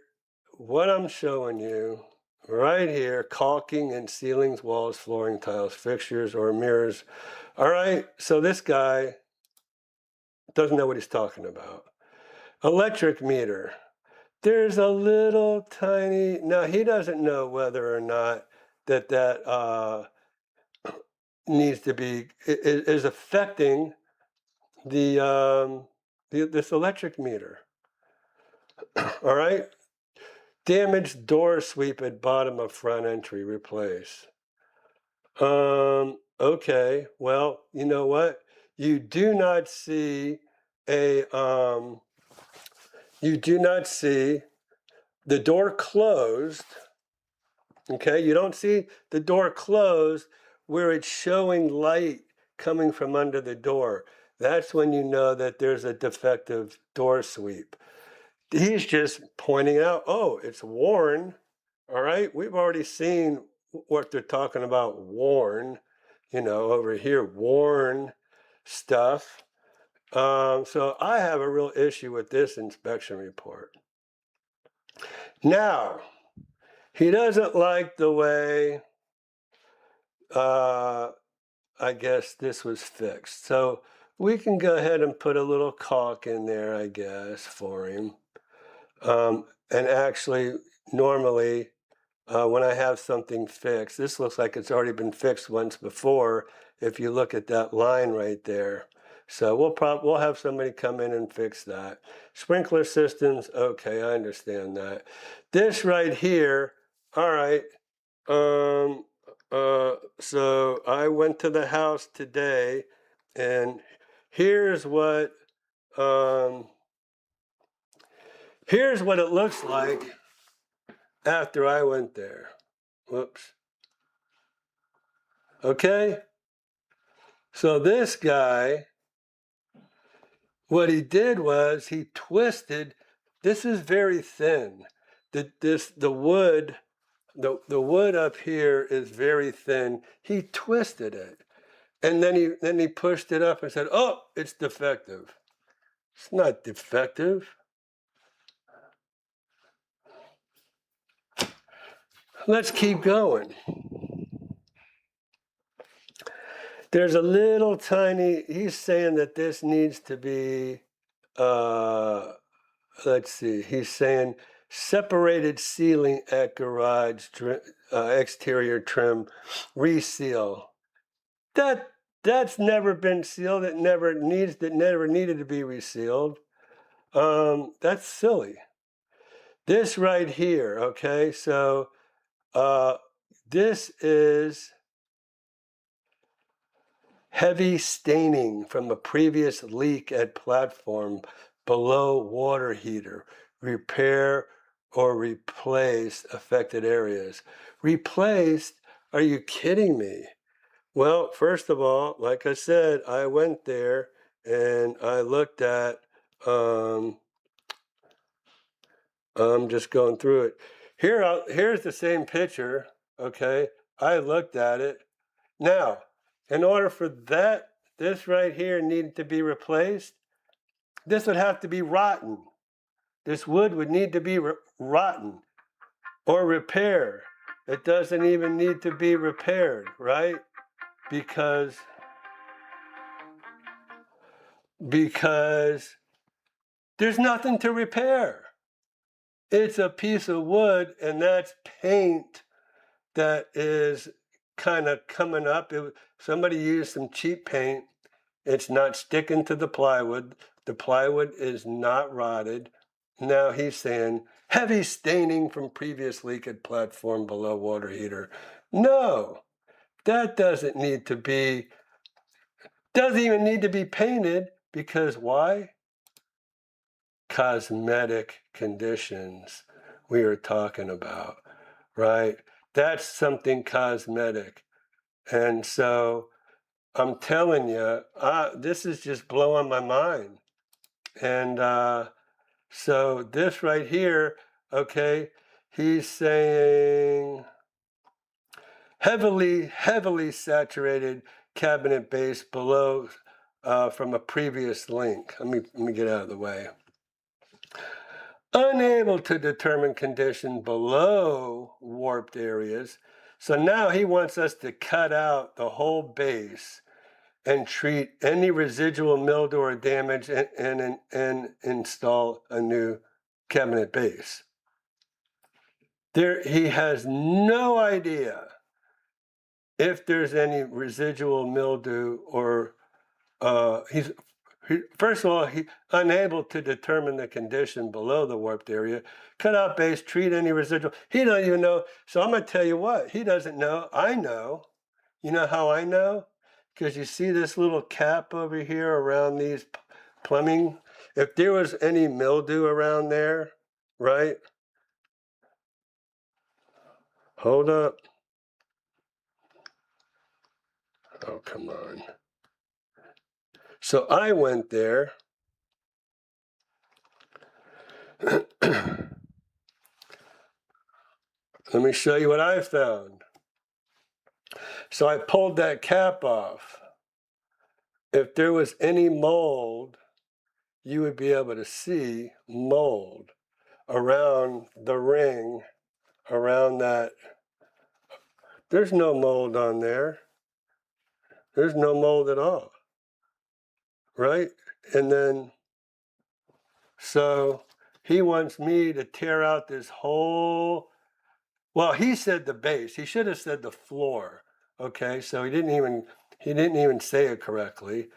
What I'm showing you right here, caulking in ceilings, walls, flooring, tiles, fixtures, or mirrors. All right, so this guy doesn't know what he's talking about. Electric meter. There's a little tiny, now he doesn't know whether or not that needs to be, is affecting this electric meter. All right? Damaged door sweep at bottom of front entry, replace. Okay, well, you know what? You do not see the door closed. Okay, you don't see the door closed where it's showing light coming from under the door. That's when you know that there's a defective door sweep. He's just pointing out, oh, it's worn. All right, we've already seen what they're talking about, worn, you know, over here, worn stuff. So I have a real issue with this inspection report. Now, he doesn't like the way, I guess this was fixed. So we can go ahead and put a little caulk in there, I guess, for him. And actually, normally, when I have something fixed, this looks like it's already been fixed once before, if you look at that line right there. So we'll have somebody come in and fix that. Sprinkler systems, okay, I understand that. This right here, all right, so I went to the house today, and here's what it looks like after I went there. Whoops. Okay? So this guy, what he did was he twisted. This is very thin. The wood up here is very thin. He twisted it. And then he pushed it up and said, oh, it's defective. It's not defective. Let's keep going. There's a little tiny, he's saying that this needs to be, let's see, he's saying separated ceiling at garage, exterior trim, reseal. That's never been sealed. It never needed to be resealed. That's silly. This right here, okay, so this is heavy staining from a previous leak at platform below water heater. Repair or replace affected areas. Replaced? Are you kidding me? Well, first of all, like I said, I went there and I looked at, I'm just going through it. Here's the same picture, okay? I looked at it. Now, in order for this right here needed to be replaced, this would have to be rotten. This wood would need to be rotten or repair. It doesn't even need to be repaired, right? Because there's nothing to repair. It's a piece of wood, and that's paint that is kind of coming up. Somebody used some cheap paint. It's not sticking to the plywood. The plywood is not rotted. Now he's saying heavy staining from previous leak at platform below water heater. No, that doesn't even need to be painted, because why? Cosmetic conditions we are talking about, right? That's something cosmetic. And so I'm telling you, this is just blowing my mind. And so this right here, okay, he's saying heavily saturated cabinet base below from a previous link. Let me get out of the way. Unable to determine condition below warped areas. So now he wants us to cut out the whole base and treat any residual mildew or damage and install a new cabinet base. He has no idea if there's any residual mildew or first of all, he's unable to determine the condition below the warped area. Cut out base, treat any residual. He doesn't even know. So I'm going to tell you what, he doesn't know. I know. You know how I know? Because you see this little cap over here around these plumbing. If there was any mildew around there, right? Hold up. Oh, come on. So I went there. Let me show you what I found. So I pulled that cap off. If there was any mold, you would be able to see mold around the ring, around that. There's no mold on there. There's no mold at all, right? And then, so he wants me to tear out this whole, well, he said the base. He should have said the floor, okay? So he didn't even say it correctly.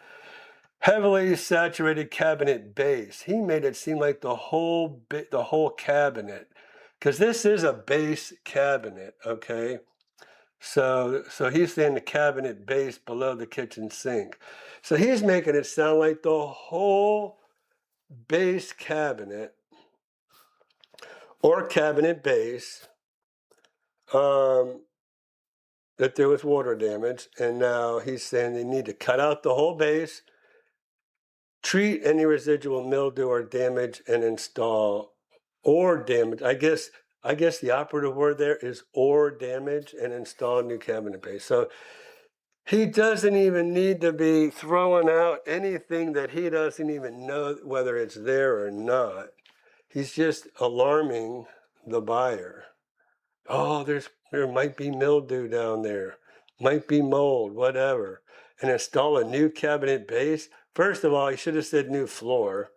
Heavily saturated cabinet base. He made it seem like the whole cabinet, because this is a base cabinet, okay? So he's saying the cabinet base below the kitchen sink. So he's making it sound like the whole base cabinet or cabinet base, that there was water damage. And now he's saying they need to cut out the whole base, treat any residual mildew or damage, and install or damage. I guess the operative word there is or damage, and install a new cabinet base. So He doesn't even need to be throwing out anything that he doesn't even know whether it's there or not. He's just alarming the buyer. Oh, there might be mildew down there, might be mold, whatever. And install a new cabinet base. First of all, he should have said new floor,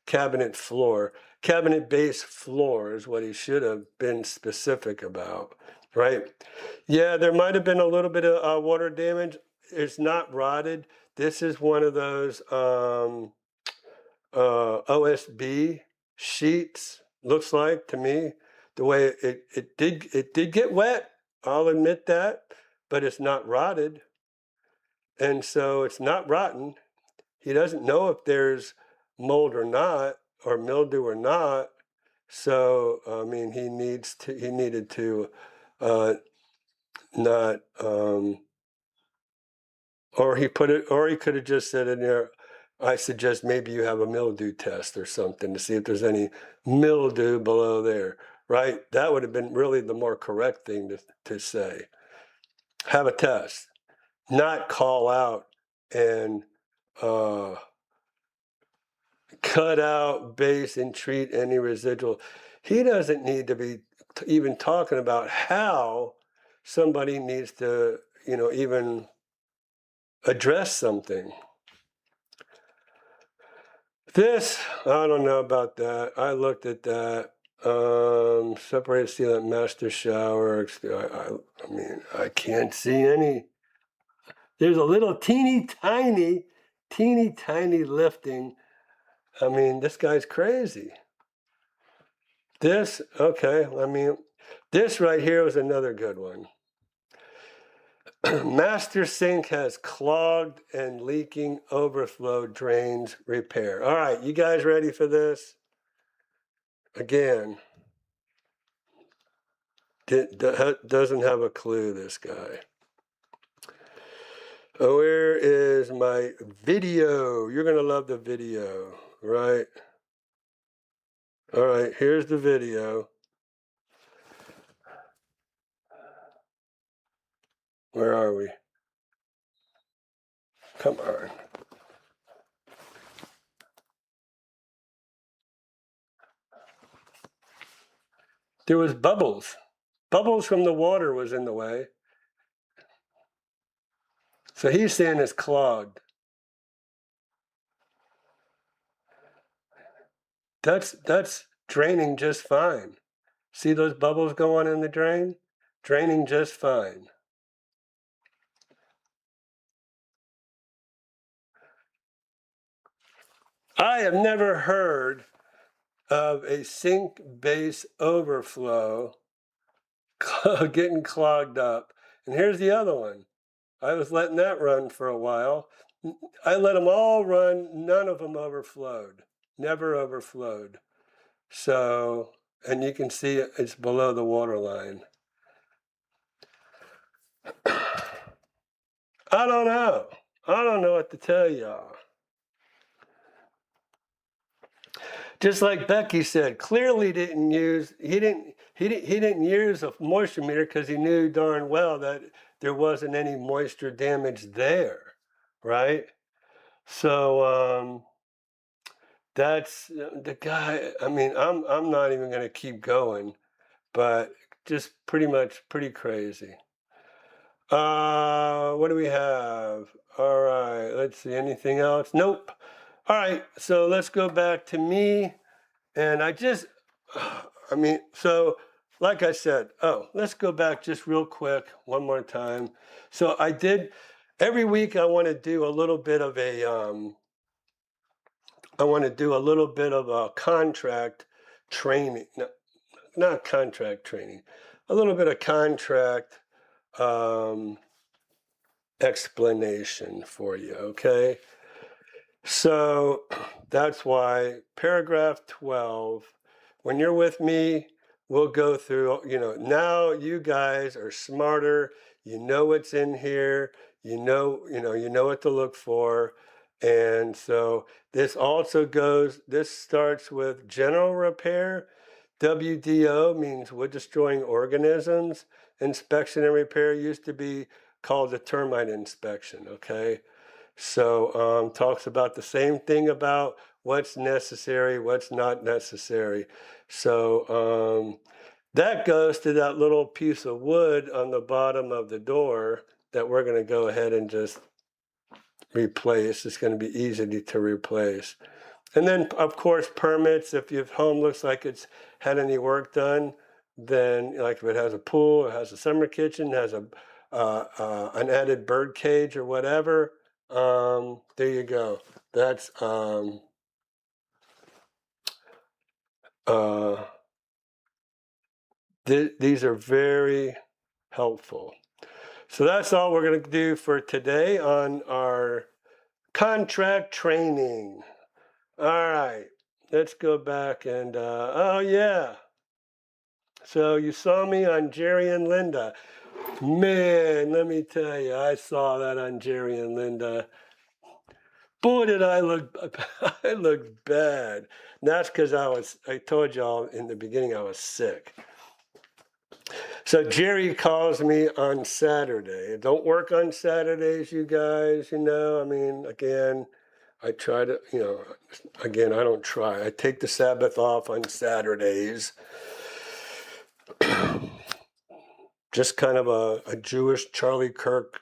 cabinet floor. Cabinet base floor is what he should have been specific about, right? Yeah, there might have been a little bit of water damage. It's not rotted. This is one of those OSB sheets, looks like to me. The way it did get wet, I'll admit that, but it's not rotted. And so it's not rotten. He doesn't know if there's mold or not, or mildew or not. So I mean, he needed to not or he could have just said in there, I suggest maybe you have a mildew test or something to see if there's any mildew below there, right? That would have been really the more correct thing to say. Have a test, not call out and cut out base and treat any residual. He doesn't need to be even talking about how somebody needs to, even address something. This, I don't know about that. I looked at that. Separated sealant master shower. I mean, I can't see any. There's a little teeny tiny lifting. I mean, this guy's crazy. This, okay, I mean, this right here was another good one. Master sink has clogged and leaking overflow drains repair. All right, you guys ready for this? Again, doesn't have a clue, this guy. Where is my video? You're going to love the video, right? All right, here's the video. Where are we? Come on. There was bubbles. Bubbles from the water was in the way. So he's saying it's clogged. That's draining just fine. See those bubbles going in the drain? Draining just fine. I have never heard of a sink base overflow getting clogged up. And here's the other one. I was letting that run for a while. I let them all run. None of them overflowed. Never overflowed. So, and you can see it's below the water line. I don't know. I don't know what to tell y'all. Just like Becky said, clearly he didn't use a moisture meter because he knew darn well that there wasn't any moisture damage there, right? So that's the guy. I mean, I'm not even going to keep going, but just pretty crazy. What do we have? All right, let's see. Anything else? Nope. All right, so let's go back to me. And so like I said, let's go back just real quick one more time. So every week I want to do a little bit of a contract training, no, not contract training, a little bit of contract explanation for you, okay? So that's why paragraph 12, when you're with me, we'll go through, now you guys are smarter, you know what's in here, you know what to look for. And so this starts with general repair. WDO means wood destroying organisms. Inspection and repair used to be called the termite inspection, okay? So talks about the same thing about what's necessary, what's not necessary. So that goes to that little piece of wood on the bottom of the door that we're going to go ahead and just replace. It's going to be easy to replace. And then, of course, permits. If your home looks like it's had any work done, then like if it has a pool, it has a summer kitchen, has a an added bird cage or whatever, there you go. That's these are very helpful. So that's all we're going to do for today on our contract training. All right, let's go back and, oh yeah. So you saw me on Jerry and Linda. Man, let me tell you, I saw that on Jerry and Linda. Boy, did I look, I looked bad. And that's because I told y'all in the beginning I was sick. So Jerry calls me on Saturday. Don't work on Saturdays, you guys, you know. I mean, again, I try to, you know, again, I don't try. I take the Sabbath off on Saturdays. Just kind of a Jewish Charlie Kirk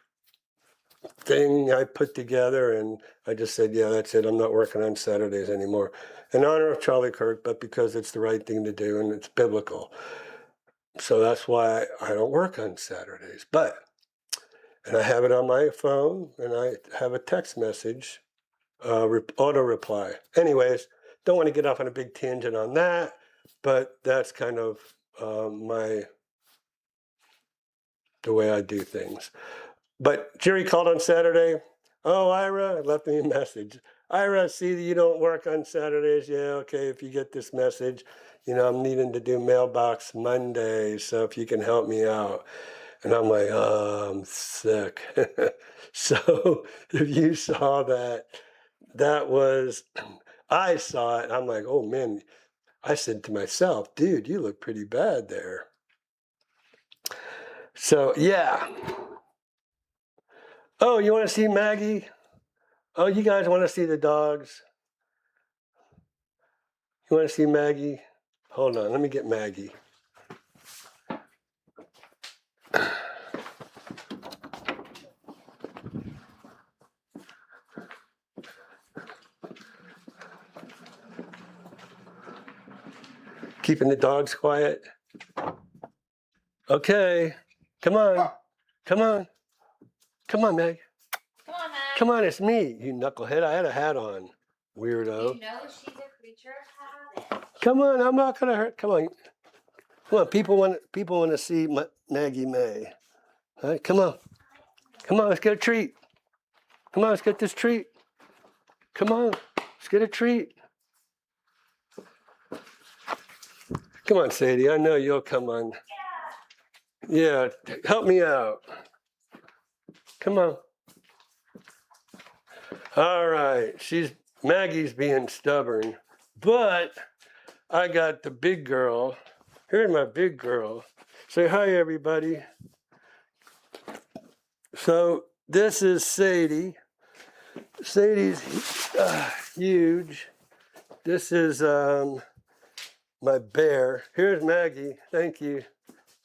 thing I put together, and I just said, yeah, that's it. I'm not working on Saturdays anymore. In honor of Charlie Kirk, but because it's the right thing to do and it's biblical. So that's why I don't work on Saturdays. And I have it on my phone, and I have a text message, auto reply. Anyways, don't want to get off on a big tangent on that, but that's kind of the way I do things. But Jerry called on Saturday. Oh, Ira, left me a message. Ira, see that you don't work on Saturdays. Yeah, okay, if you get this message, you know, I'm needing to do mailbox Monday, so if you can help me out. And I'm like, oh, I'm sick. So if you saw that, I saw it. I'm like, oh man, I said to myself, dude, you look pretty bad there. So yeah. Oh, you want to see Maggie? Oh, you guys want to see the dogs? You want to see Maggie? Hold on, let me get Maggie. Keeping the dogs quiet? Okay, come on. Come on. Come on, Meg. Come on, Meg. Come on, it's me, you knucklehead. I had a hat on, weirdo. You know she's a creature of habit. Come on, I'm not gonna hurt. Come on. Come on, people want to see Maggie May. All right, come on. Come on, let's get a treat. Come on, let's get this treat. Come on, let's get a treat. Come on, Sadie, I know you'll come on. Yeah, help me out. Come on. All right, Maggie's being stubborn, but I got the big girl. Here's my big girl. Say hi, everybody. So this is Sadie. Sadie's huge. This is my bear. Here's Maggie. Thank you.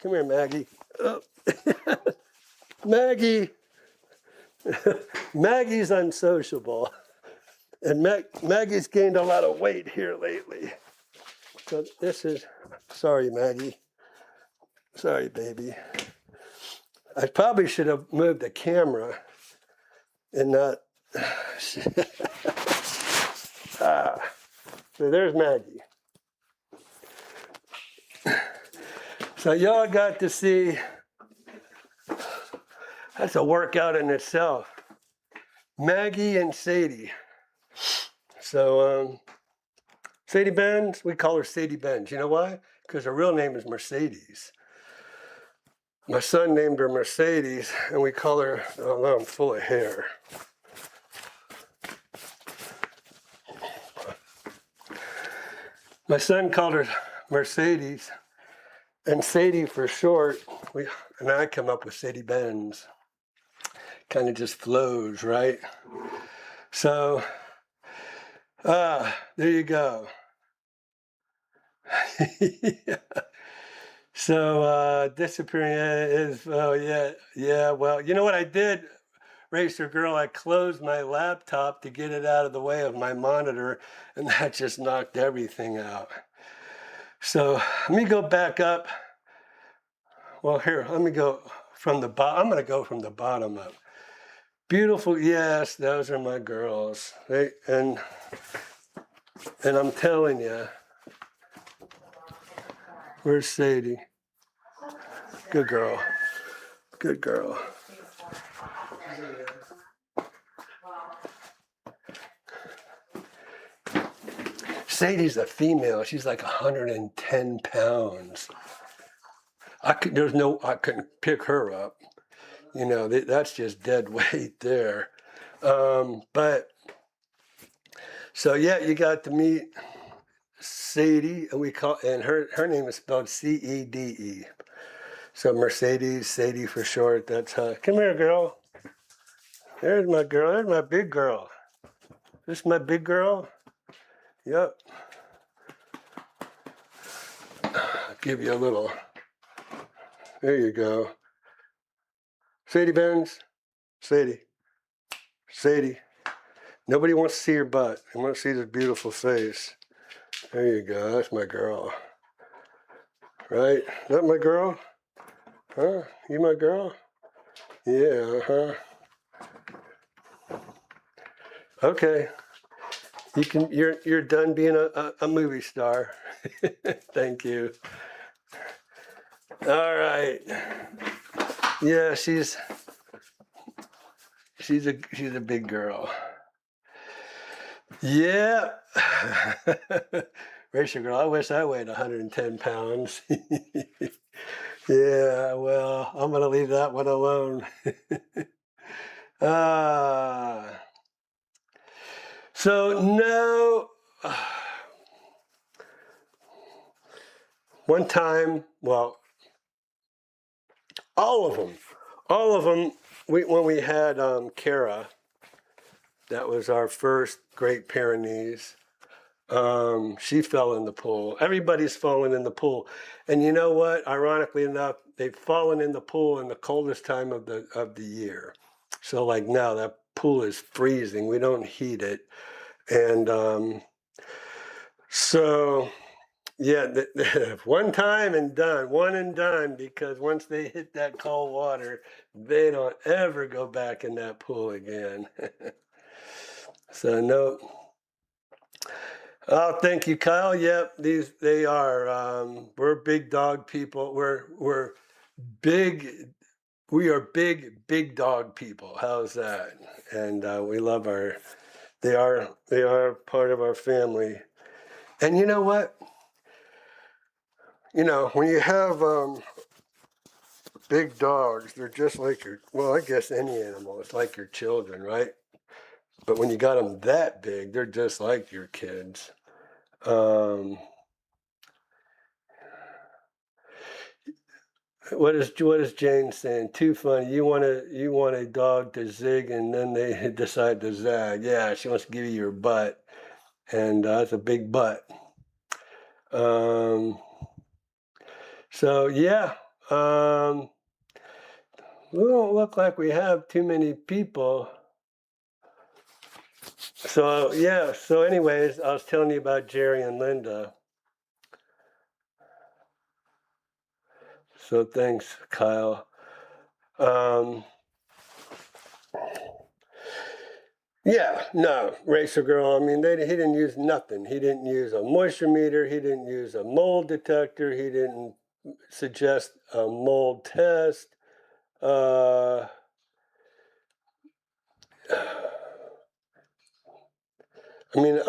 Come here, Maggie. Oh. Maggie. Maggie's unsociable. And Maggie's gained a lot of weight here lately. So this is, sorry, Maggie. Sorry, baby. I probably should have moved the camera and not. So there's Maggie. So y'all got to see, that's a workout in itself. Maggie and Sadie. So Sadie Benz, we call her Sadie Benz. You know why? Because her real name is Mercedes. My son named her Mercedes, and we call her, oh no, I'm full of hair. My son called her Mercedes, and Sadie for short, and I come up with Sadie Benz. kind of just flows, right? So, there you go. Yeah. So, disappearing is, oh, yeah. Well, you know what I did, Racer Girl? I closed my laptop to get it out of the way of my monitor, and that just knocked everything out. So, let me go back up. Well, here, let me go from the bottom. I'm going to go from the bottom up. Beautiful, yes, those are my girls. And I'm telling you, where's Sadie? Good girl. Good girl. Sadie's a female. She's like 110 pounds. I couldn't pick her up. You know, that's just dead weight there. But so yeah, you got to meet Sadie, and her name is spelled Cede. So Mercedes, Sadie for short. That's her. Come here, girl. There's my girl. There's my big girl. This my big girl. Yep. I'll give you a little. There you go. Sadie Benz. Sadie. Sadie. Nobody wants to see your butt. They want to see this beautiful face. There you go. That's my girl. Right? Is that my girl? Huh? You my girl? Yeah, huh? Okay. You're done being a movie star. Thank you. All right. Yeah, she's a big girl. Yeah. Racer Girl, I wish I weighed 110 pounds. Yeah, well, I'm going to leave that one alone. So no, one time, well, all of them, when we had Kara, that was our first Great Pyrenees. She fell in the pool. Everybody's fallen in the pool. And you know what? Ironically enough, they've fallen in the pool in the coldest time of the year. So like now that pool is freezing. We don't heat it. And so yeah, one time and done, one and done, because once they hit that cold water, they don't ever go back in that pool again. So no. Oh, thank you, Kyle. Yep, they are. We're big dog people. We're big. We are big dog people. How's that? And we love our. They are part of our family. And you know what? You know, when you have big dogs, they're just like I guess any animal. It's like your children, right? But when you got them that big, they're just like your kids. What is Jane saying? Too funny. You want a dog to zig and then they decide to zag. Yeah, she wants to give you your butt, and it's a big butt. So yeah, we don't look like we have too many people. So yeah. So anyways, I was telling you about Jerry and Linda. So thanks, Kyle. Yeah, no, Racer Girl. I mean, he didn't use nothing. He didn't use a moisture meter. He didn't use a mold detector. He didn't suggest a mold test. I mean,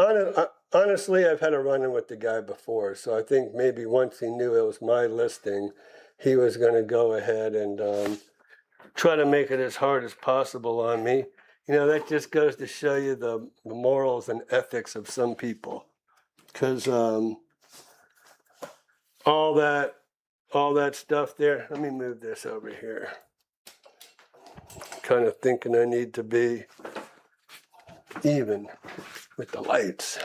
honestly, I've had a run-in with the guy before, so I think maybe once he knew it was my listing, he was going to go ahead and try to make it as hard as possible on me. You know, that just goes to show you the morals and ethics of some people. Because all that stuff there, let me move this over here. kind of thinking I need to be even with the lights.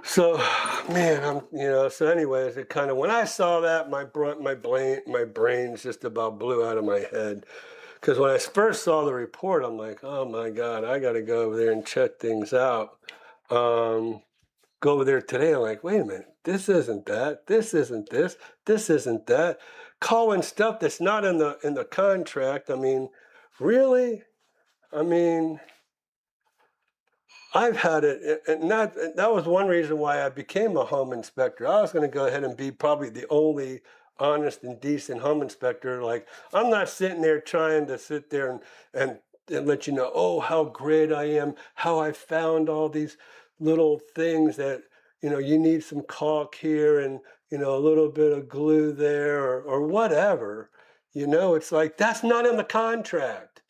So, man, so anyways, it kind of, when I saw that, my brains just about blew out of my head. Because when I first saw the report, I'm like, oh my God, I got to go over there and check things out. Go over there today, I'm like, wait a minute, this isn't that, this isn't this, this isn't that. Calling stuff that's not in the contract. I mean, really? I mean, I've had it, and that was one reason why I became a home inspector. I was going to go ahead and be probably the only honest and decent home inspector. Like, I'm not sitting there trying to sit there and let you know, oh, how great I am, how I found all these little things that, you need some caulk here and, a little bit of glue there or whatever. It's like, that's not in the contract.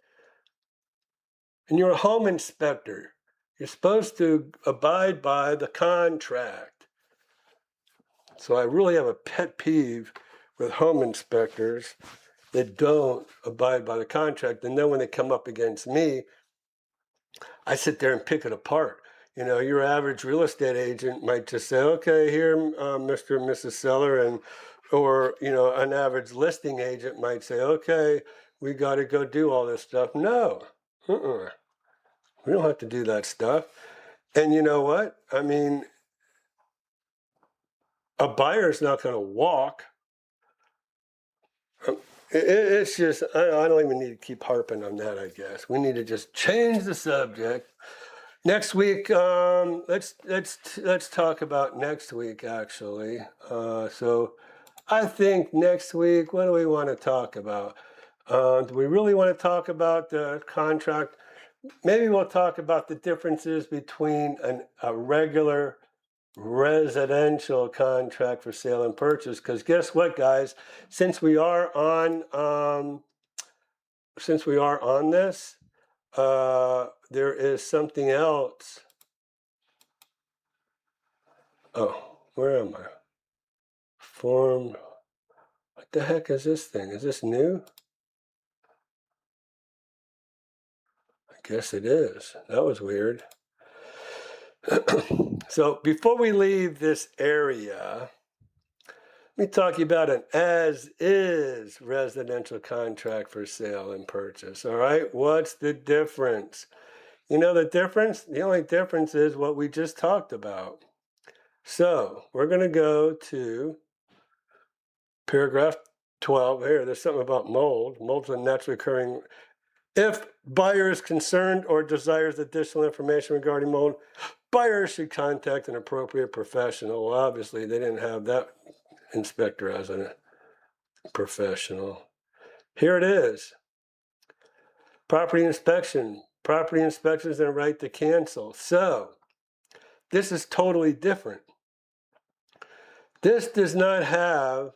And you're a home inspector. You're supposed to abide by the contract. So I really have a pet peeve with home inspectors that don't abide by the contract. And then when they come up against me, I sit there and pick it apart. Your average real estate agent might just say, okay, here, Mr. and Mrs. Seller, or an average listing agent might say, okay, we got to go do all this stuff. No, we don't have to do that stuff. And you know what? I mean, a buyer's not going to walk. It's just, I don't even need to keep harping on that, I guess. We need to just change the subject. Next week, let's talk about next week, actually. So I think next week, what do we want to talk about? Do we really want to talk about the contract? Maybe we'll talk about the differences between a regular residential contract for sale and purchase. Because guess what, guys? Since we are on this, there is something else. Oh, where am I? Form. What the heck is this thing? Is this new? I guess it is. That was weird. So before we leave this area, let me talk to you about an as-is residential contract for sale and purchase. All right, what's the difference? You know the difference? The only difference is what we just talked about. So we're going to go to paragraph 12 here. There's something about mold. Mold's a naturally occurring. If buyer is concerned or desires additional information regarding mold, buyer should contact an appropriate professional. Well, obviously, they didn't have that inspector as a professional. Here it is. Property inspection. Property inspection is a right to cancel. So this is totally different. This does not have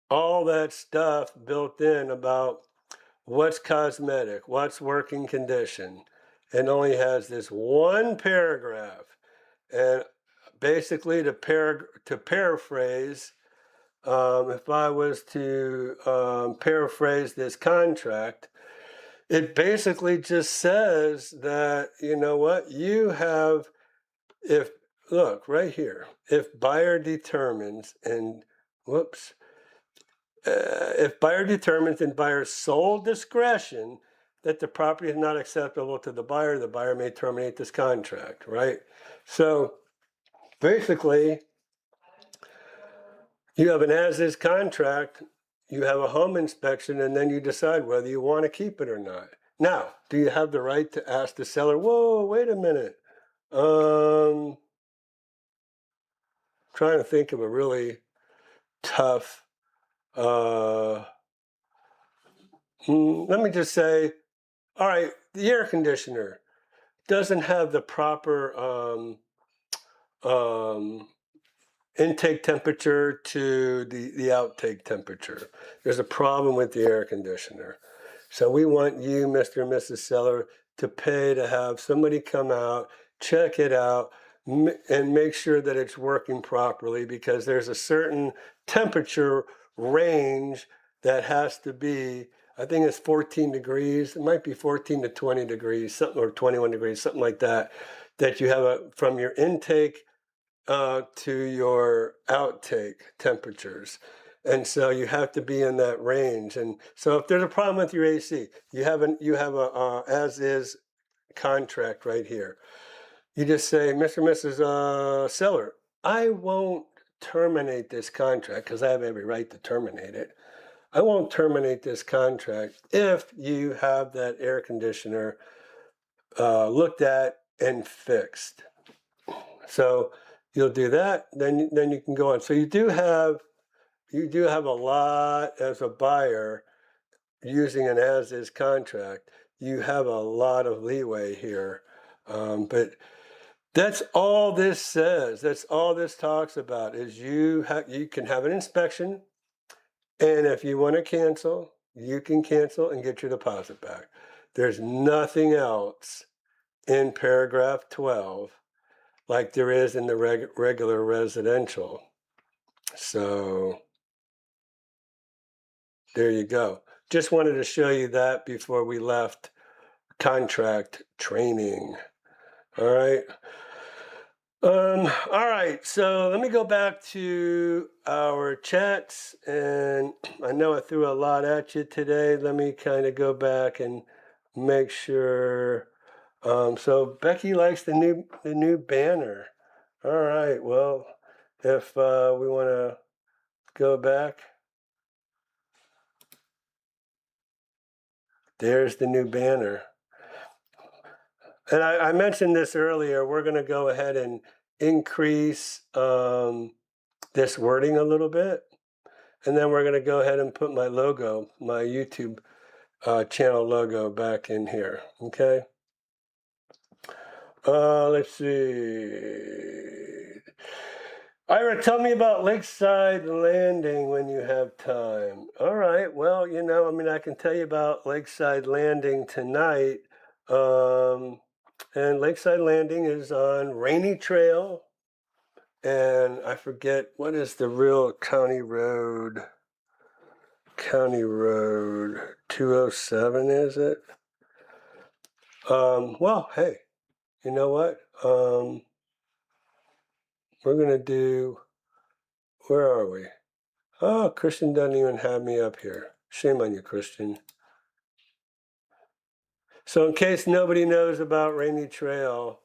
all that stuff built in about what's cosmetic, what's working condition. It only has this one paragraph. And basically, to paraphrase, if I was to paraphrase this contract, it basically just says that, you know what, you have, look, right here, if buyer determines, and whoops, if buyer determines in buyer's sole discretion that the property is not acceptable to the buyer may terminate this contract, right? So basically, you have an as-is contract, you have a home inspection, and then you decide whether you want to keep it or not. Now, do you have the right to ask the seller, whoa, wait a minute. Trying to think of a really tough, let me just say, all right, the air conditioner doesn't have the proper intake temperature to the outtake temperature. There's a problem with the air conditioner. So we want you, Mr. and Mrs. Seller, to pay to have somebody come out, check it out, and make sure that it's working properly, because there's a certain temperature range that has to be, I think it's 14 degrees. It might be 14 to 20 degrees, something, or 21 degrees, something like that, that you have from your intake to your outtake temperatures. And so you have to be in that range. And so if there's a problem with your AC, you have a as is contract right here. You just say, Mr. and Mrs. Seller, I won't terminate this contract because I have every right to terminate it. I won't terminate this contract if you have that air conditioner looked at and fixed. So you'll do that, then you can go on. So you do have a lot as a buyer using an as-is contract. You have a lot of leeway here, but that's all this says. That's all this talks about is you can have an inspection, and if you want to cancel, you can cancel and get your deposit back. There's nothing else in paragraph 12 like there is in the regular residential. So there you go. Just wanted to show you that before we left contract training. All right. All right, so let me go back to our chats, and I know I threw a lot at you today. Let me kind of go back and make sure. So Becky likes the new banner. All right, well, if we want to go back, there's the new banner. And I mentioned this earlier. We're going to go ahead and increase this wording a little bit. And then we're going to go ahead and put my logo, my YouTube channel logo back in here. Okay. Let's see. Ira, tell me about Lakeside Landing when you have time. All right. Well, I can tell you about Lakeside Landing tonight. And Lakeside Landing is on Rainy Trail. And I forget, what is the real county road? County Road 207, is it? Well, hey, you know what? We're going to do, where are we? Oh, Christian doesn't even have me up here. Shame on you, Christian. So in case nobody knows about Rainy Trail,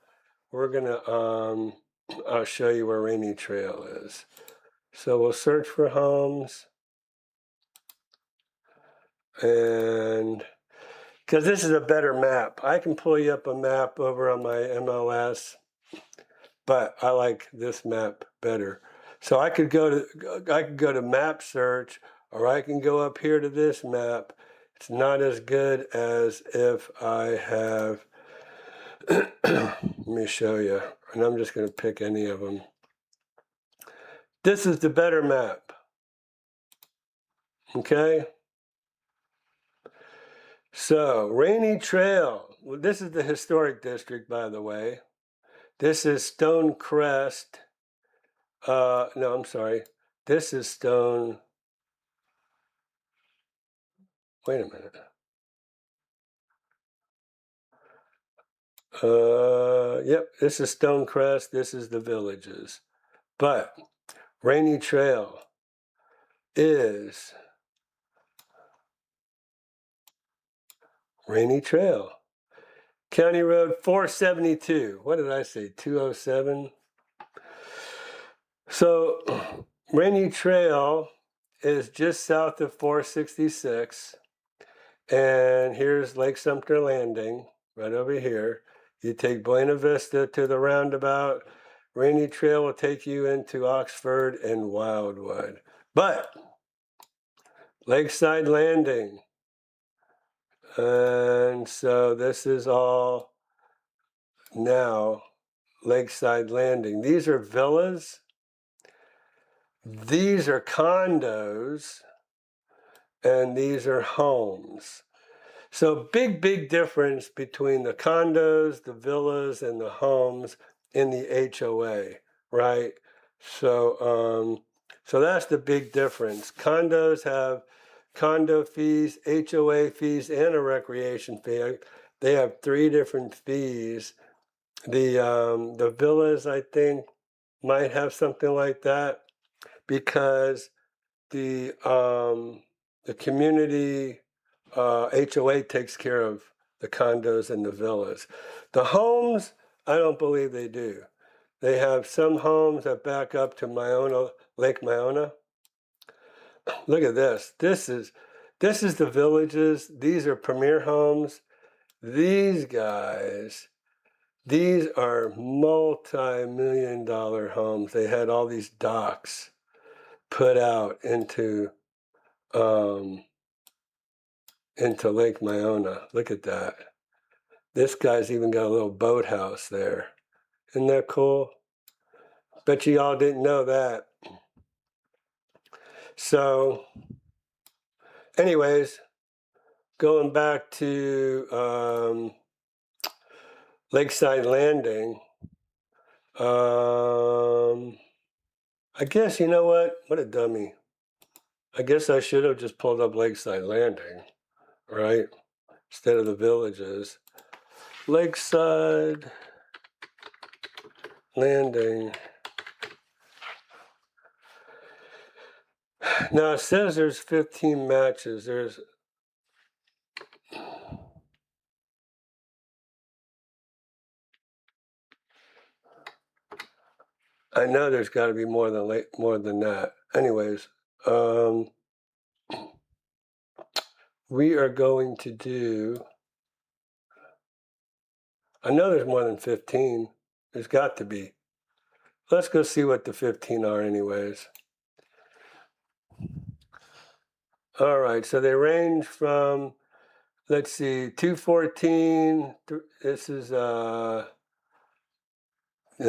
we're going to, I'll show you where Rainy Trail is. So we'll search for homes. And because this is a better map. I can pull you up a map over on my MLS, but I like this map better. So I could go to map search, or I can go up here to this map. It's not as good as if I have, let me show you, and I'm just going to pick any of them. This is the better map. Okay? So, Rainy Trail. Well, this is the historic district, by the way. This is Stonecrest. No, I'm sorry. This is Stone. Wait a minute. Yep, this is Stonecrest. This is the villages. But Rainy Trail is Rainy Trail. County Road 472. What did I say? 207? So Rainy Trail is just south of 466. And here's Lake Sumter Landing, right over here. You take Buena Vista to the roundabout. Rainy Trail will take you into Oxford and Wildwood. But Lakeside Landing. And so this is all now Lakeside Landing. These are villas. These are condos. And these are homes. So big difference between the condos, the villas, and the homes in the HOA, right? So So that's the big difference. Condos have condo fees, HOA fees, and a recreation fee. They have 3 different fees. The villas, I think, might have something like that because the community HOA takes care of the condos and the villas. The homes, I don't believe they do. They have some homes that back up to Lake Iona. Look at this. This is the villages. These are premier homes. These guys, these are multi-million-dollar homes. They had all these docks put out into Lake Iona. Look at that. This guy's even got a little boathouse there. Isn't that cool? Bet you all didn't know that. So, anyways, going back to Lakeside Landing, I guess, you know what? What a dummy. I guess I should have just pulled up Lakeside Landing, right? Instead of the villages. Lakeside Landing. Now it says there's 15 matches. I know there's got to be more than that. Anyways, we are going to do. I know there's more than 15. There's got to be. Let's go see what the 15 are, anyways. All right, so they range from, let's see, 214. This is and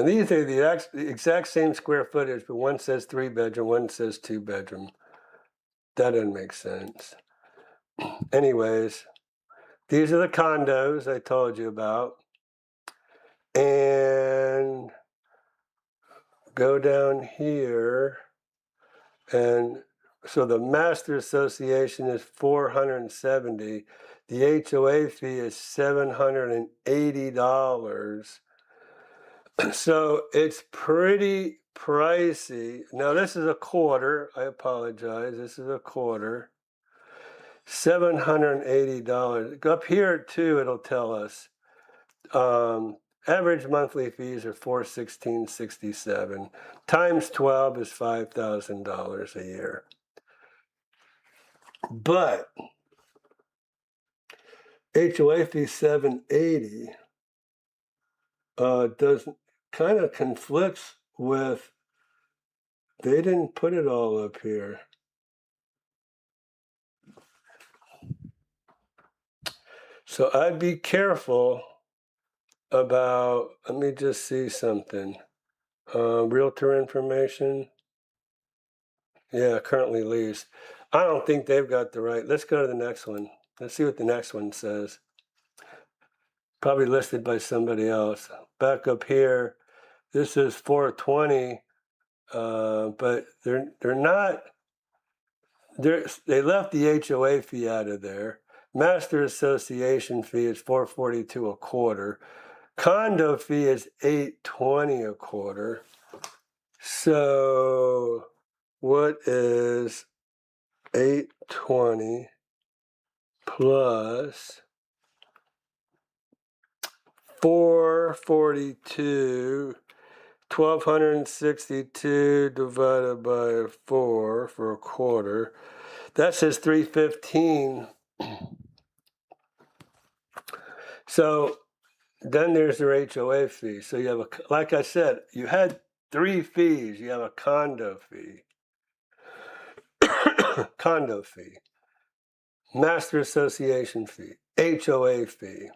these are the exact same square footage, but one says 3-bedroom, one says 2-bedroom. That doesn't make sense. Anyways, these are the condos I told you about. And go down here. And so the Master Association is $470. The HOA fee is $780. So it's pretty pricey. Now this is a quarter. I apologize. This is a quarter. $780. Up here too, it'll tell us. Average monthly fees are $416.67. Times 12 is $5,000 a year. But HOA fee $780 doesn't kind of conflicts with. They didn't put it all up here. So I'd be careful about, let me just see something. Realtor information. Yeah, currently leased. I don't think they've got the right. Let's go to the next one. Let's see what the next one says. Probably listed by somebody else. Back up here, this is 420, but they're not. They left the HOA fee out of there. Master Association fee is $442 a quarter. Condo fee is $820 a quarter. So what is $820 plus $442? 1,262 divided by 4 for a quarter. That says $315. So then there's their HOA fee. So you have like I said, you had 3 fees. You have a condo fee, condo fee, Master Association fee, HOA fee.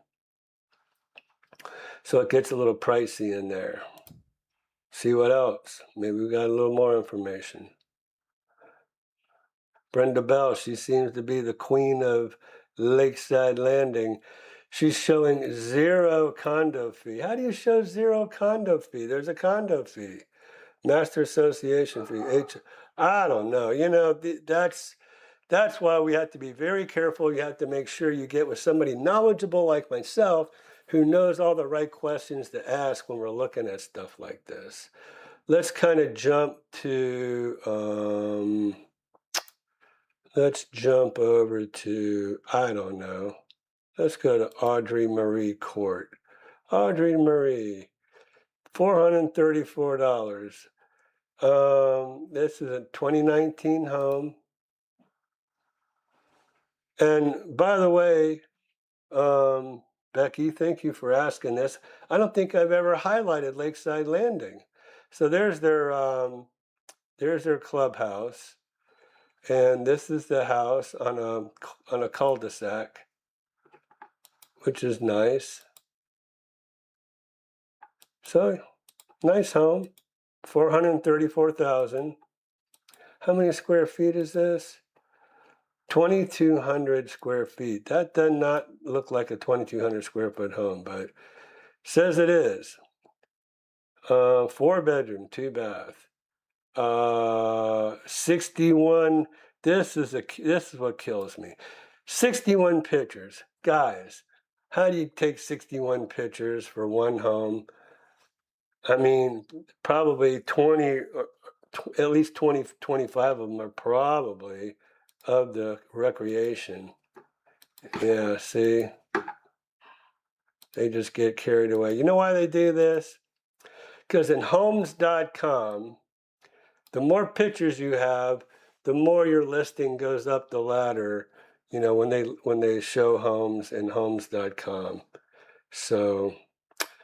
So it gets a little pricey in there. See what else? Maybe we got a little more information. Brenda Bell, she seems to be the queen of Lakeside Landing. She's showing 0 condo fee. How do you show 0 condo fee? There's a condo fee. Master Association fee. I don't know. You know, that's why we have to be very careful. You have to make sure you get with somebody knowledgeable like myself who knows all the right questions to ask when we're looking at stuff like this. Let's kind of jump to, let's jump over to, I don't know. Let's go to Audrey Marie Court. Audrey Marie, $434. This is a 2019 home. And by the way, Becky, thank you for asking this. I don't think I've ever highlighted Lakeside Landing. So there's their clubhouse, and this is the house on a cul-de-sac, which is nice. So nice home, 434,000. How many square feet is this? 2,200 square feet. That does not look like a 2,200 square foot home, but says it is. 4 bedroom, 2 bath. 61. This is what kills me. 61 pictures, guys. How do you take 61 pictures for one home? I mean, probably 20, at least 20, 25 of them are probably of the recreation. Yeah, see? They just get carried away. You know why they do this? Because in homes.com, the more pictures you have, the more your listing goes up the ladder, you know, when they show homes in homes.com. So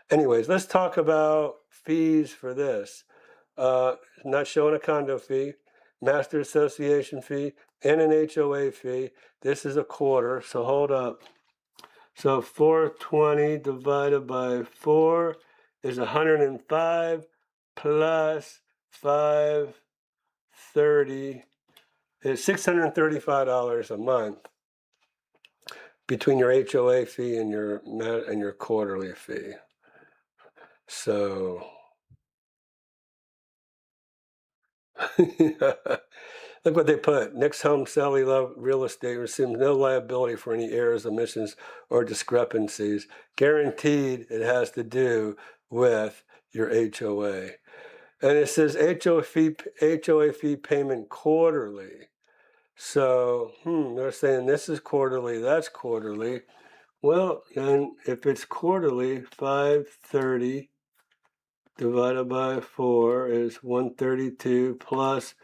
anyways, let's talk about fees for this. Not showing a condo fee, master association fee, and an HOA fee. This is a quarter, so hold up. So 420 divided by 4 is 105 plus 530 is $635 a month between your HOA fee and your quarterly fee. So look what they put. Next home Sally Love Real Estate assumes no liability for any errors, omissions, or discrepancies. Guaranteed it has to do with your HOA. And it says HOA fee payment quarterly. So, they're saying this is quarterly, that's quarterly. Well, then if it's quarterly, 530 divided by 4 is 132 plus,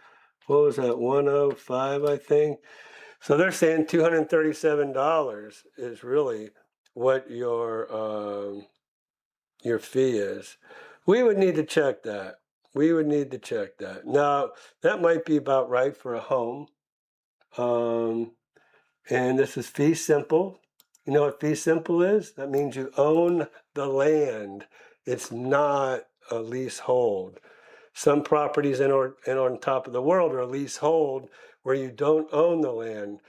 what was that, 105, I think? So they're saying $237 is really what your fee is. We would need to check that. Now, that might be about right for a home. And this is fee simple. You know what fee simple is? That means you own the land. It's not a leasehold. Some properties in on top of the world are leasehold where you don't own the land.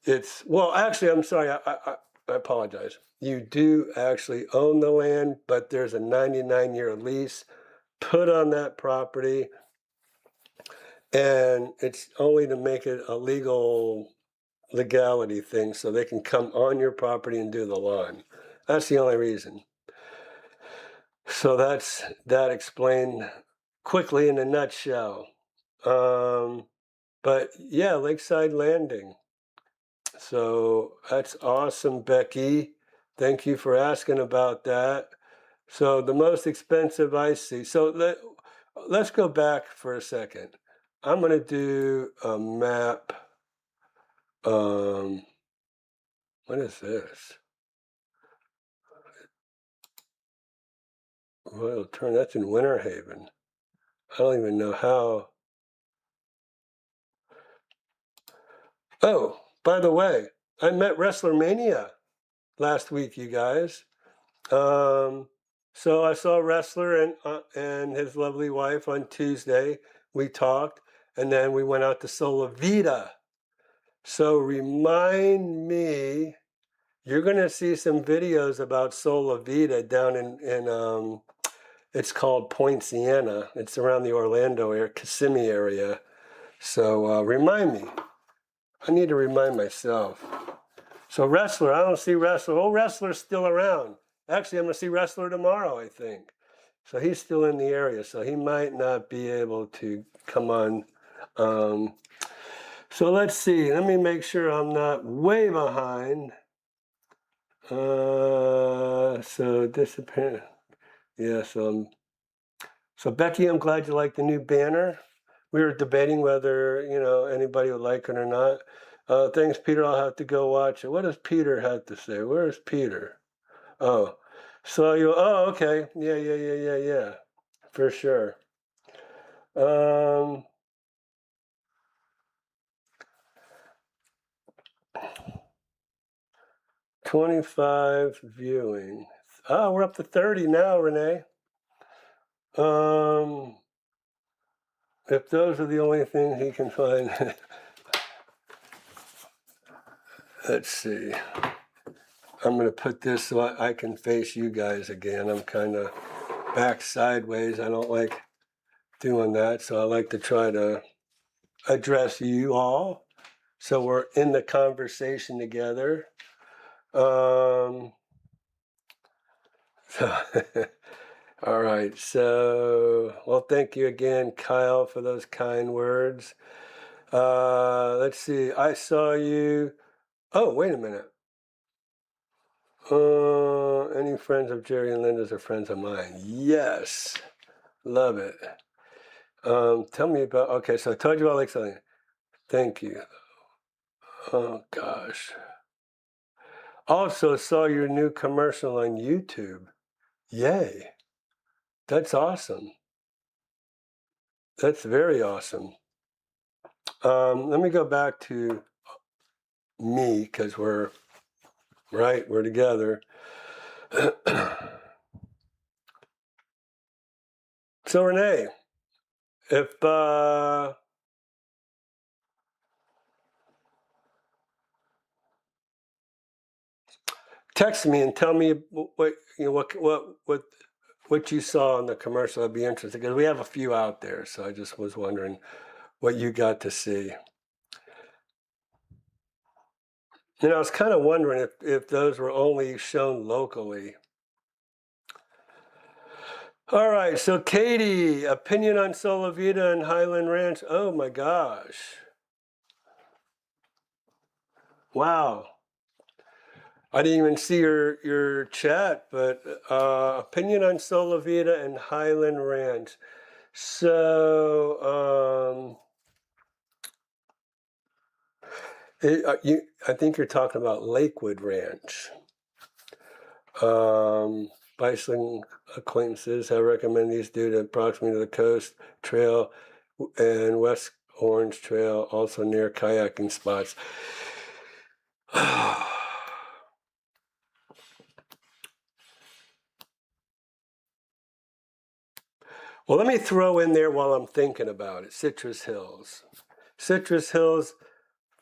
Actually, I'm sorry, I apologize. You do actually own the land, but there's a 99-year lease put on that property, and it's only to make it a legality thing so they can come on your property and do the lawn. That's the only reason. So that explained quickly in a nutshell. But yeah, Lakeside Landing. So that's awesome, Becky. Thank you for asking about that. So the most expensive I see. So let's go back for a second. I'm going to do a map. What is this? Well, that's in Winter Haven. I don't even know how. Oh, by the way, I met Wrestler Mania last week, you guys. So I saw Wrestler and his lovely wife on Tuesday. We talked, and then we went out to Sola Vida. So remind me, you're going to see some videos about Sola Vida down in it's called Point Siena. It's around the Orlando area, Kissimmee area. So remind me. I need to remind myself. So Wrestler, I don't see Wrestler. Oh, Wrestler's still around. Actually, I'm going to see Wrestler tomorrow, I think. So he's still in the area, so he might not be able to come on. So let's see. Let me make sure I'm not way behind. So disappear. Yeah, so Becky, I'm glad you like the new banner. We were debating whether, anybody would like it or not. Thanks, Peter. I'll have to go watch it. What does Peter have to say? Where is Peter? Oh, okay. Yeah. For sure. 25 viewing. Oh, we're up to 30 now, Renee. If those are the only things he can find. Let's see. I'm going to put this so I can face you guys again. I'm kind of back sideways. I don't like doing that, so I like to try to address you all. So we're in the conversation together. So all right. So, well, thank you again, Kyle, for those kind words. Let's see. I saw you. Oh, wait a minute. Any friends of Jerry and Linda's are friends of mine? Yes. Love it. Tell me about. Okay, so I told you about like something. Thank you. Oh gosh. Also saw your new commercial on YouTube. Yay. That's awesome. That's very awesome. Let me go back to me because we're together. So Renee, if text me and tell me what you saw in the commercial, I'd be interested because we have a few out there. So I just was wondering what you got to see. I was kind of wondering if those were only shown locally. All right, so Katie, opinion on Solavita and Highland Ranch. Oh my gosh. Wow. I didn't even see your chat, but opinion on Solavita and Highland Ranch. So I think you're talking about Lakewood Ranch. Bicycling acquaintances have recommended these due to proximity to the Coast Trail and West Orange Trail, also near kayaking spots. Well, let me throw in there while I'm thinking about it, Citrus Hills. Citrus Hills,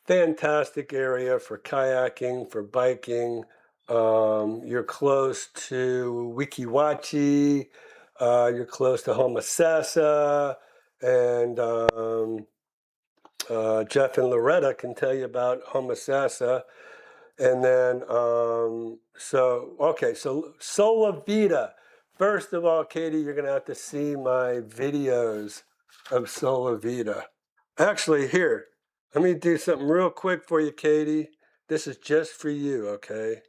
fantastic area for kayaking, for biking. You're close to Weeki Wachee. You're close to Homosassa. And Jeff and Loretta can tell you about Homosassa. And then, so Solavita. First of all, Katie, you're going to have to see my videos of Solavita. Actually, here, let me do something real quick for you, Katie. This is just for you, okay?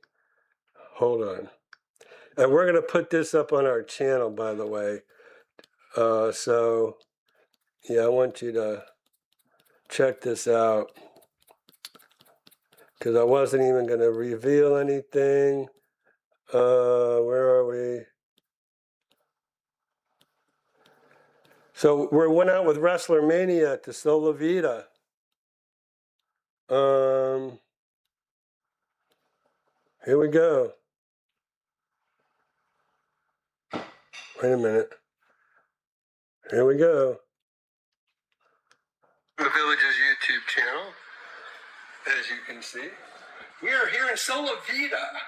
Hold on. And we're going to put this up on our channel, by the way. So, yeah, I want you to check this out. Because I wasn't even going to reveal anything. Where are we? So we went out with Wrestler Mania to Solavita. Here we go. Wait a minute. Here we go. The Village's YouTube channel, as you can see. We are here in Solavita.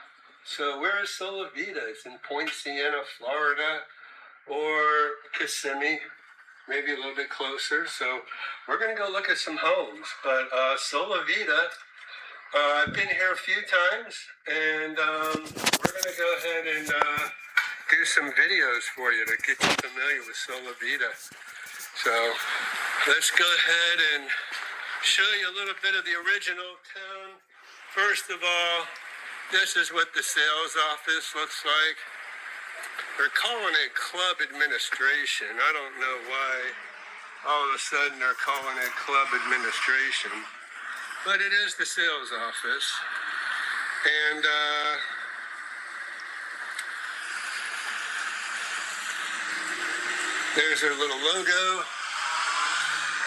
So where is Solavita? It's in Point Siena, Florida, or Kissimmee. maybe a little bit closer. So we're going to go look at some homes. But Sola Vida, I've been here a few times, and we're going to go ahead and do some videos for you to get you familiar with Sola Vida. So let's go ahead and show you a little bit of the original town. First of all, this is what the sales office looks like. They're calling it club administration. I don't know why all of a sudden they're calling it club administration, but it is the sales office. And there's their little logo,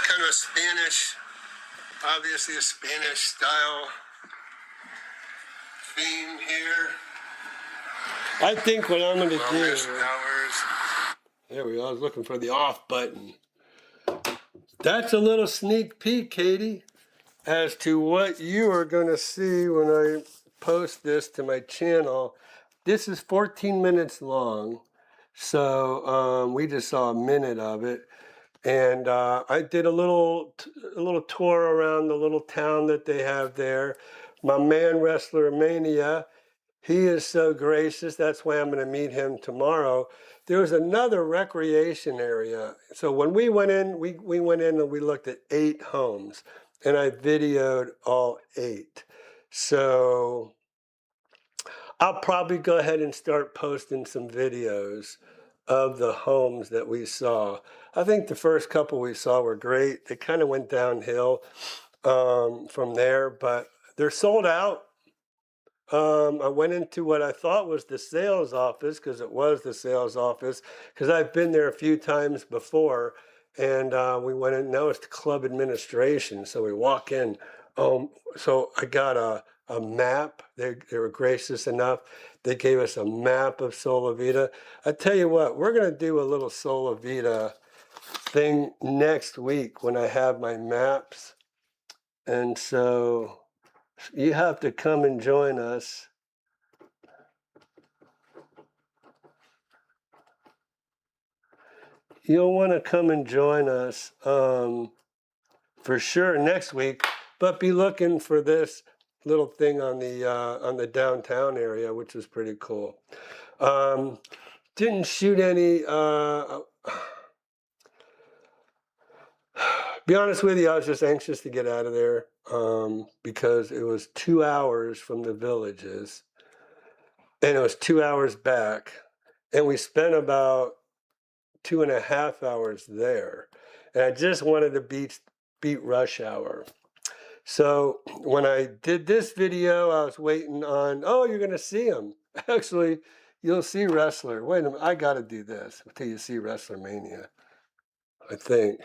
kind of a Spanish, obviously a Spanish style theme here. I think what I'm going to do. There we go. I was looking for the off button. That's a little sneak peek, Katie, as to what you are going to see when I post this to my channel. This is 14 minutes long, so we just saw a minute of it. And I did a little tour around the little town that they have there. My man, Wrestler Mania, he is so gracious. That's why I'm going to meet him tomorrow. There was another recreation area. So when we went in, we went in and we looked at 8 homes. And I videoed all 8. So I'll probably go ahead and start posting some videos of the homes that we saw. I think the first couple we saw were great. They kind of went downhill from there, but they're sold out. I went into what I thought was the sales office, because it was the sales office, because I've been there a few times before, and we went in. Now it's the club administration, so we walk in. So I got a map. They were gracious enough. They gave us a map of Sola Vida. I tell you what, we're going to do a little Sola Vida thing next week when I have my maps, and so you have to come and join us. You'll want to come and join us for sure next week, but be looking for this little thing on the downtown area, which is pretty cool. Didn't shoot any. Be honest with you, I was just anxious to get out of there because it was 2 hours from the villages, and it was 2 hours back, and we spent about 2.5 hours there, and I just wanted to beat rush hour. So when I did this video, I was waiting on, oh, you're going to see him. Actually, you'll see Wrestler. Wait a minute, I got to do this until you see Wrestler Mania, I think.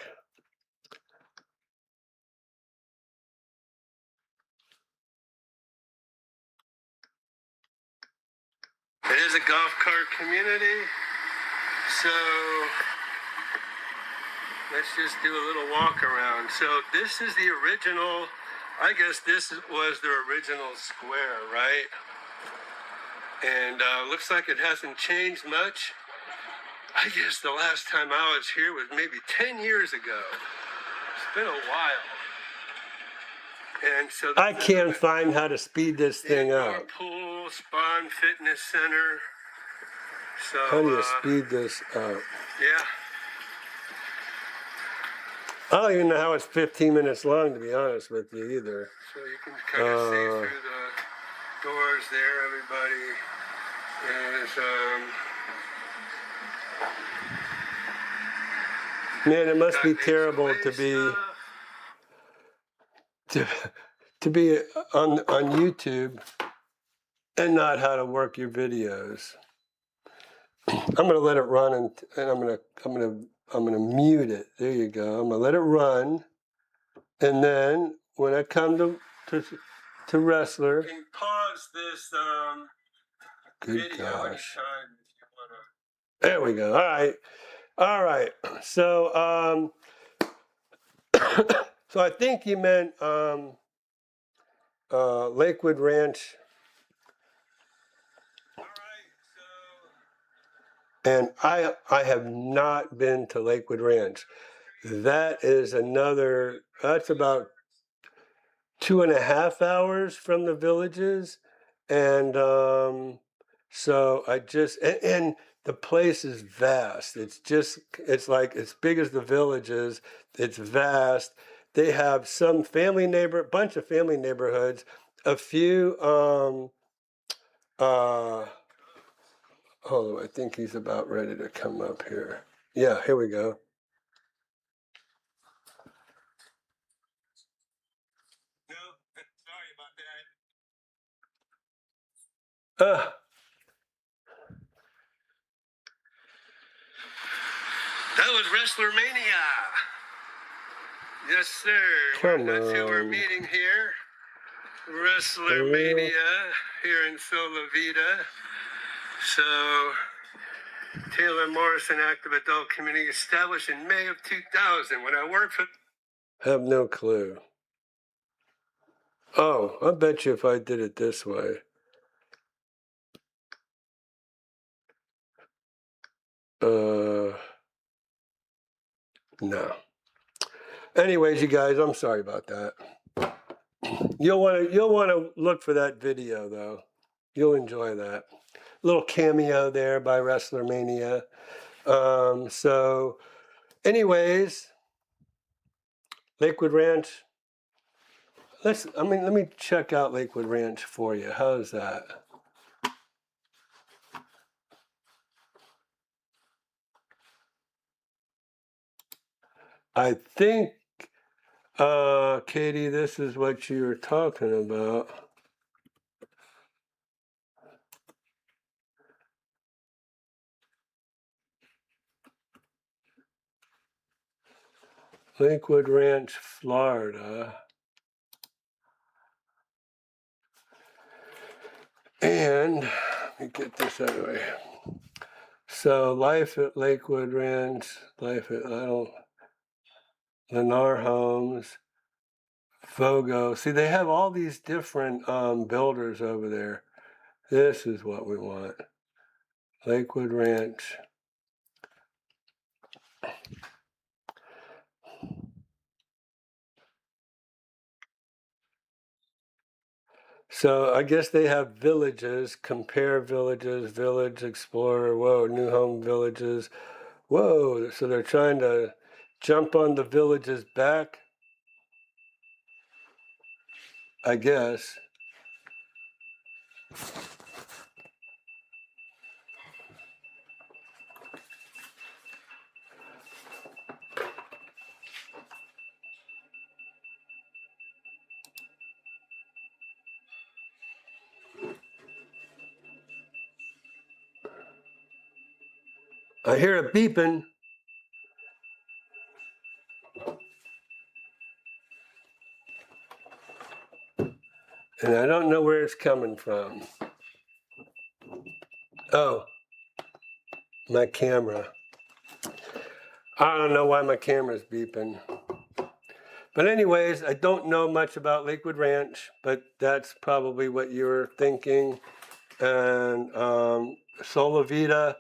It is a golf cart community, so let's just do a little walk around. So this is the original, I guess this was the original square, right? And looks like it hasn't changed much. I guess the last time I was here was maybe 10 years ago. It's been a while. And so I can't find how to speed this thing up. Pool, spa and fitness center. So how do you speed this up? Yeah. I don't even know how it's 15 minutes long, to be honest with you, either. So you can kind of see through the doors there, everybody is, man, it must be terrible to be on YouTube and not how to work your videos. I'm gonna let it run, and I'm gonna mute it. There you go. I'm gonna let it run, and then when I come to Wrestler, you can pause this video anytime if you wanna. There we go. All right. So so I think you meant Lakewood Ranch. All right. So And I have not been to Lakewood Ranch. That is that's about 2.5 hours from the Villages. And so and the place is vast. It's like as big as the Villages. It's vast. They have some bunch of family neighborhoods, a few, hold on, I think he's about ready to come up here. Yeah, here we go. No, sorry about that. That was WrestlerMania. Yes, sir. That's who we're meeting here. WrestlerMania here in Sola Vida. So, Taylor Morrison Active Adult Community established in May of 2000 when I worked for... Have no clue. Oh, I bet you if I did it this way. No. Anyways, you guys, I'm sorry about that. You'll want to look for that video though. You'll enjoy that. Little cameo there by WrestlerMania. So, anyways, Lakewood Ranch. Let me check out Lakewood Ranch for you. How's that? I think, Katie, this is what you were talking about. Lakewood Ranch, Florida. And let me get this out of the way. So life at Lakewood Ranch, life at Lennar Homes, Fogo. See, they have all these different builders over there. This is what we want. Lakewood Ranch. So I guess they have villages, compare villages, Village Explorer, whoa, new home villages, whoa. So they're trying to jump on the villages back, I guess. I hear it beeping. And I don't know where it's coming from. Oh, my camera. I don't know why my camera's beeping. But anyways, I don't know much about Lakewood Ranch, but that's probably what you were thinking. And Sola Vida,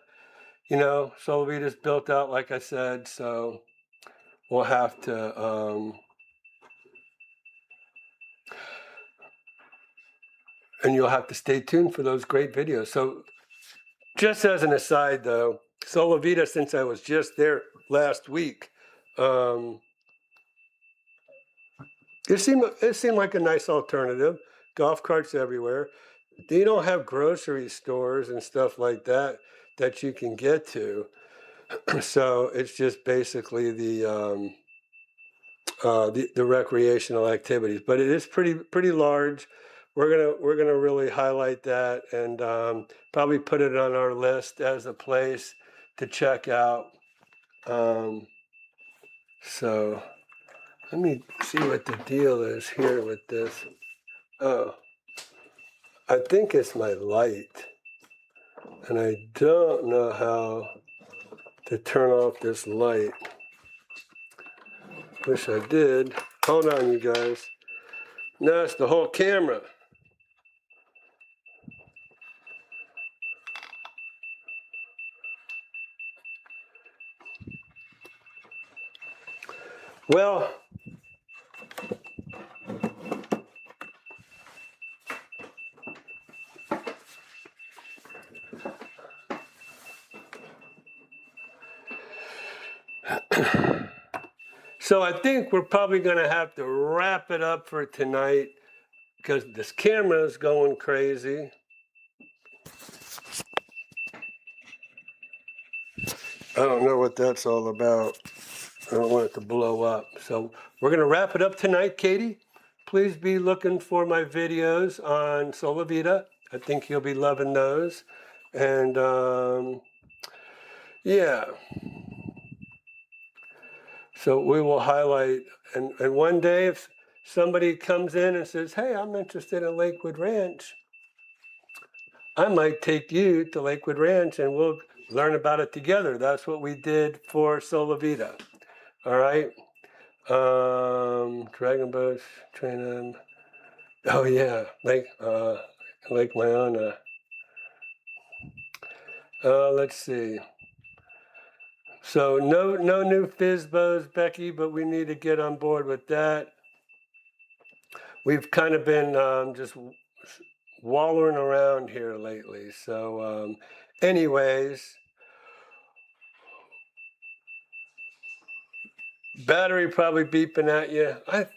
Sola Vita's built out, like I said, so we'll have to, and you'll have to stay tuned for those great videos. So just as an aside, though, Sola Vida, since I was just there last week, it seemed like a nice alternative. Golf carts everywhere. They don't have grocery stores and stuff like that you can get to. So it's just basically the recreational activities. But it is pretty large. We're gonna really highlight that and probably put it on our list as a place to check out. So let me see what the deal is here with this. Oh, I think it's my light. And I don't know how to turn off this light. Wish I did. Hold on, you guys. No, it's the whole camera. Well, so I think we're probably going to have to wrap it up for tonight because this camera is going crazy. I don't know what that's all about. I don't want it to blow up. So we're going to wrap it up tonight, Katie. Please be looking for my videos on Sola Vida. I think you'll be loving those. And yeah. So we will highlight. And one day if somebody comes in and says, hey, I'm interested in Lakewood Ranch, I might take you to Lakewood Ranch and we'll learn about it together. That's what we did for Sola Vida. All right. Dragon Bush, Trainham. Oh yeah, Lake Leona. Let's see. So no new FISBOs, Becky, but we need to get on board with that. We've kind of been just wallowing around here lately. So anyways, battery probably beeping at you. I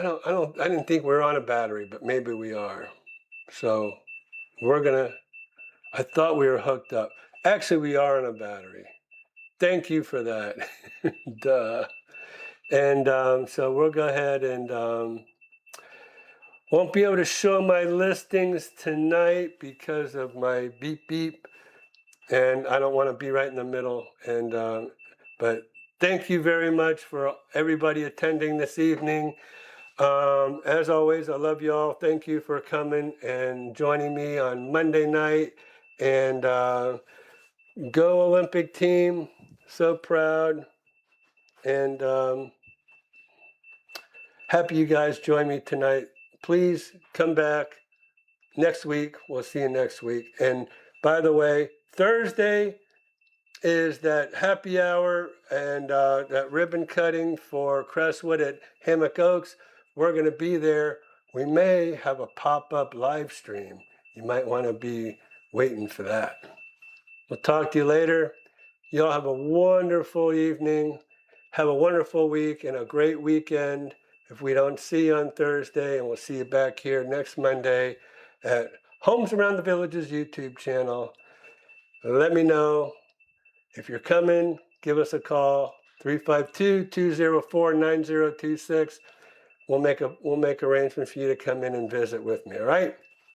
didn't think we were on a battery, but maybe we are. So I thought we were hooked up. Actually, we are on a battery. Thank you for that. Duh. And so we'll go ahead and won't be able to show my listings tonight because of my beep beep. And I don't want to be right in the middle. And but thank you very much for everybody attending this evening. As always, I love you all. Thank you for coming and joining me on Monday night. And go Olympic team. So proud. And happy you guys join me tonight. Please come back next week. We'll see you next week. And by the way, Thursday is that happy hour and that ribbon cutting for Crestwood at Hammock Oaks. We're going to be there. We may have a pop-up live stream. You might want to be waiting for that. We'll talk to you later. You all have a wonderful evening. Have a wonderful week and a great weekend. If we don't see you on Thursday, and we'll see you back here next Monday at Homes Around the Village's YouTube channel. Let me know. If you're coming, give us a call, 352-204-9026. We'll make arrangements for you to come in and visit with me, all right?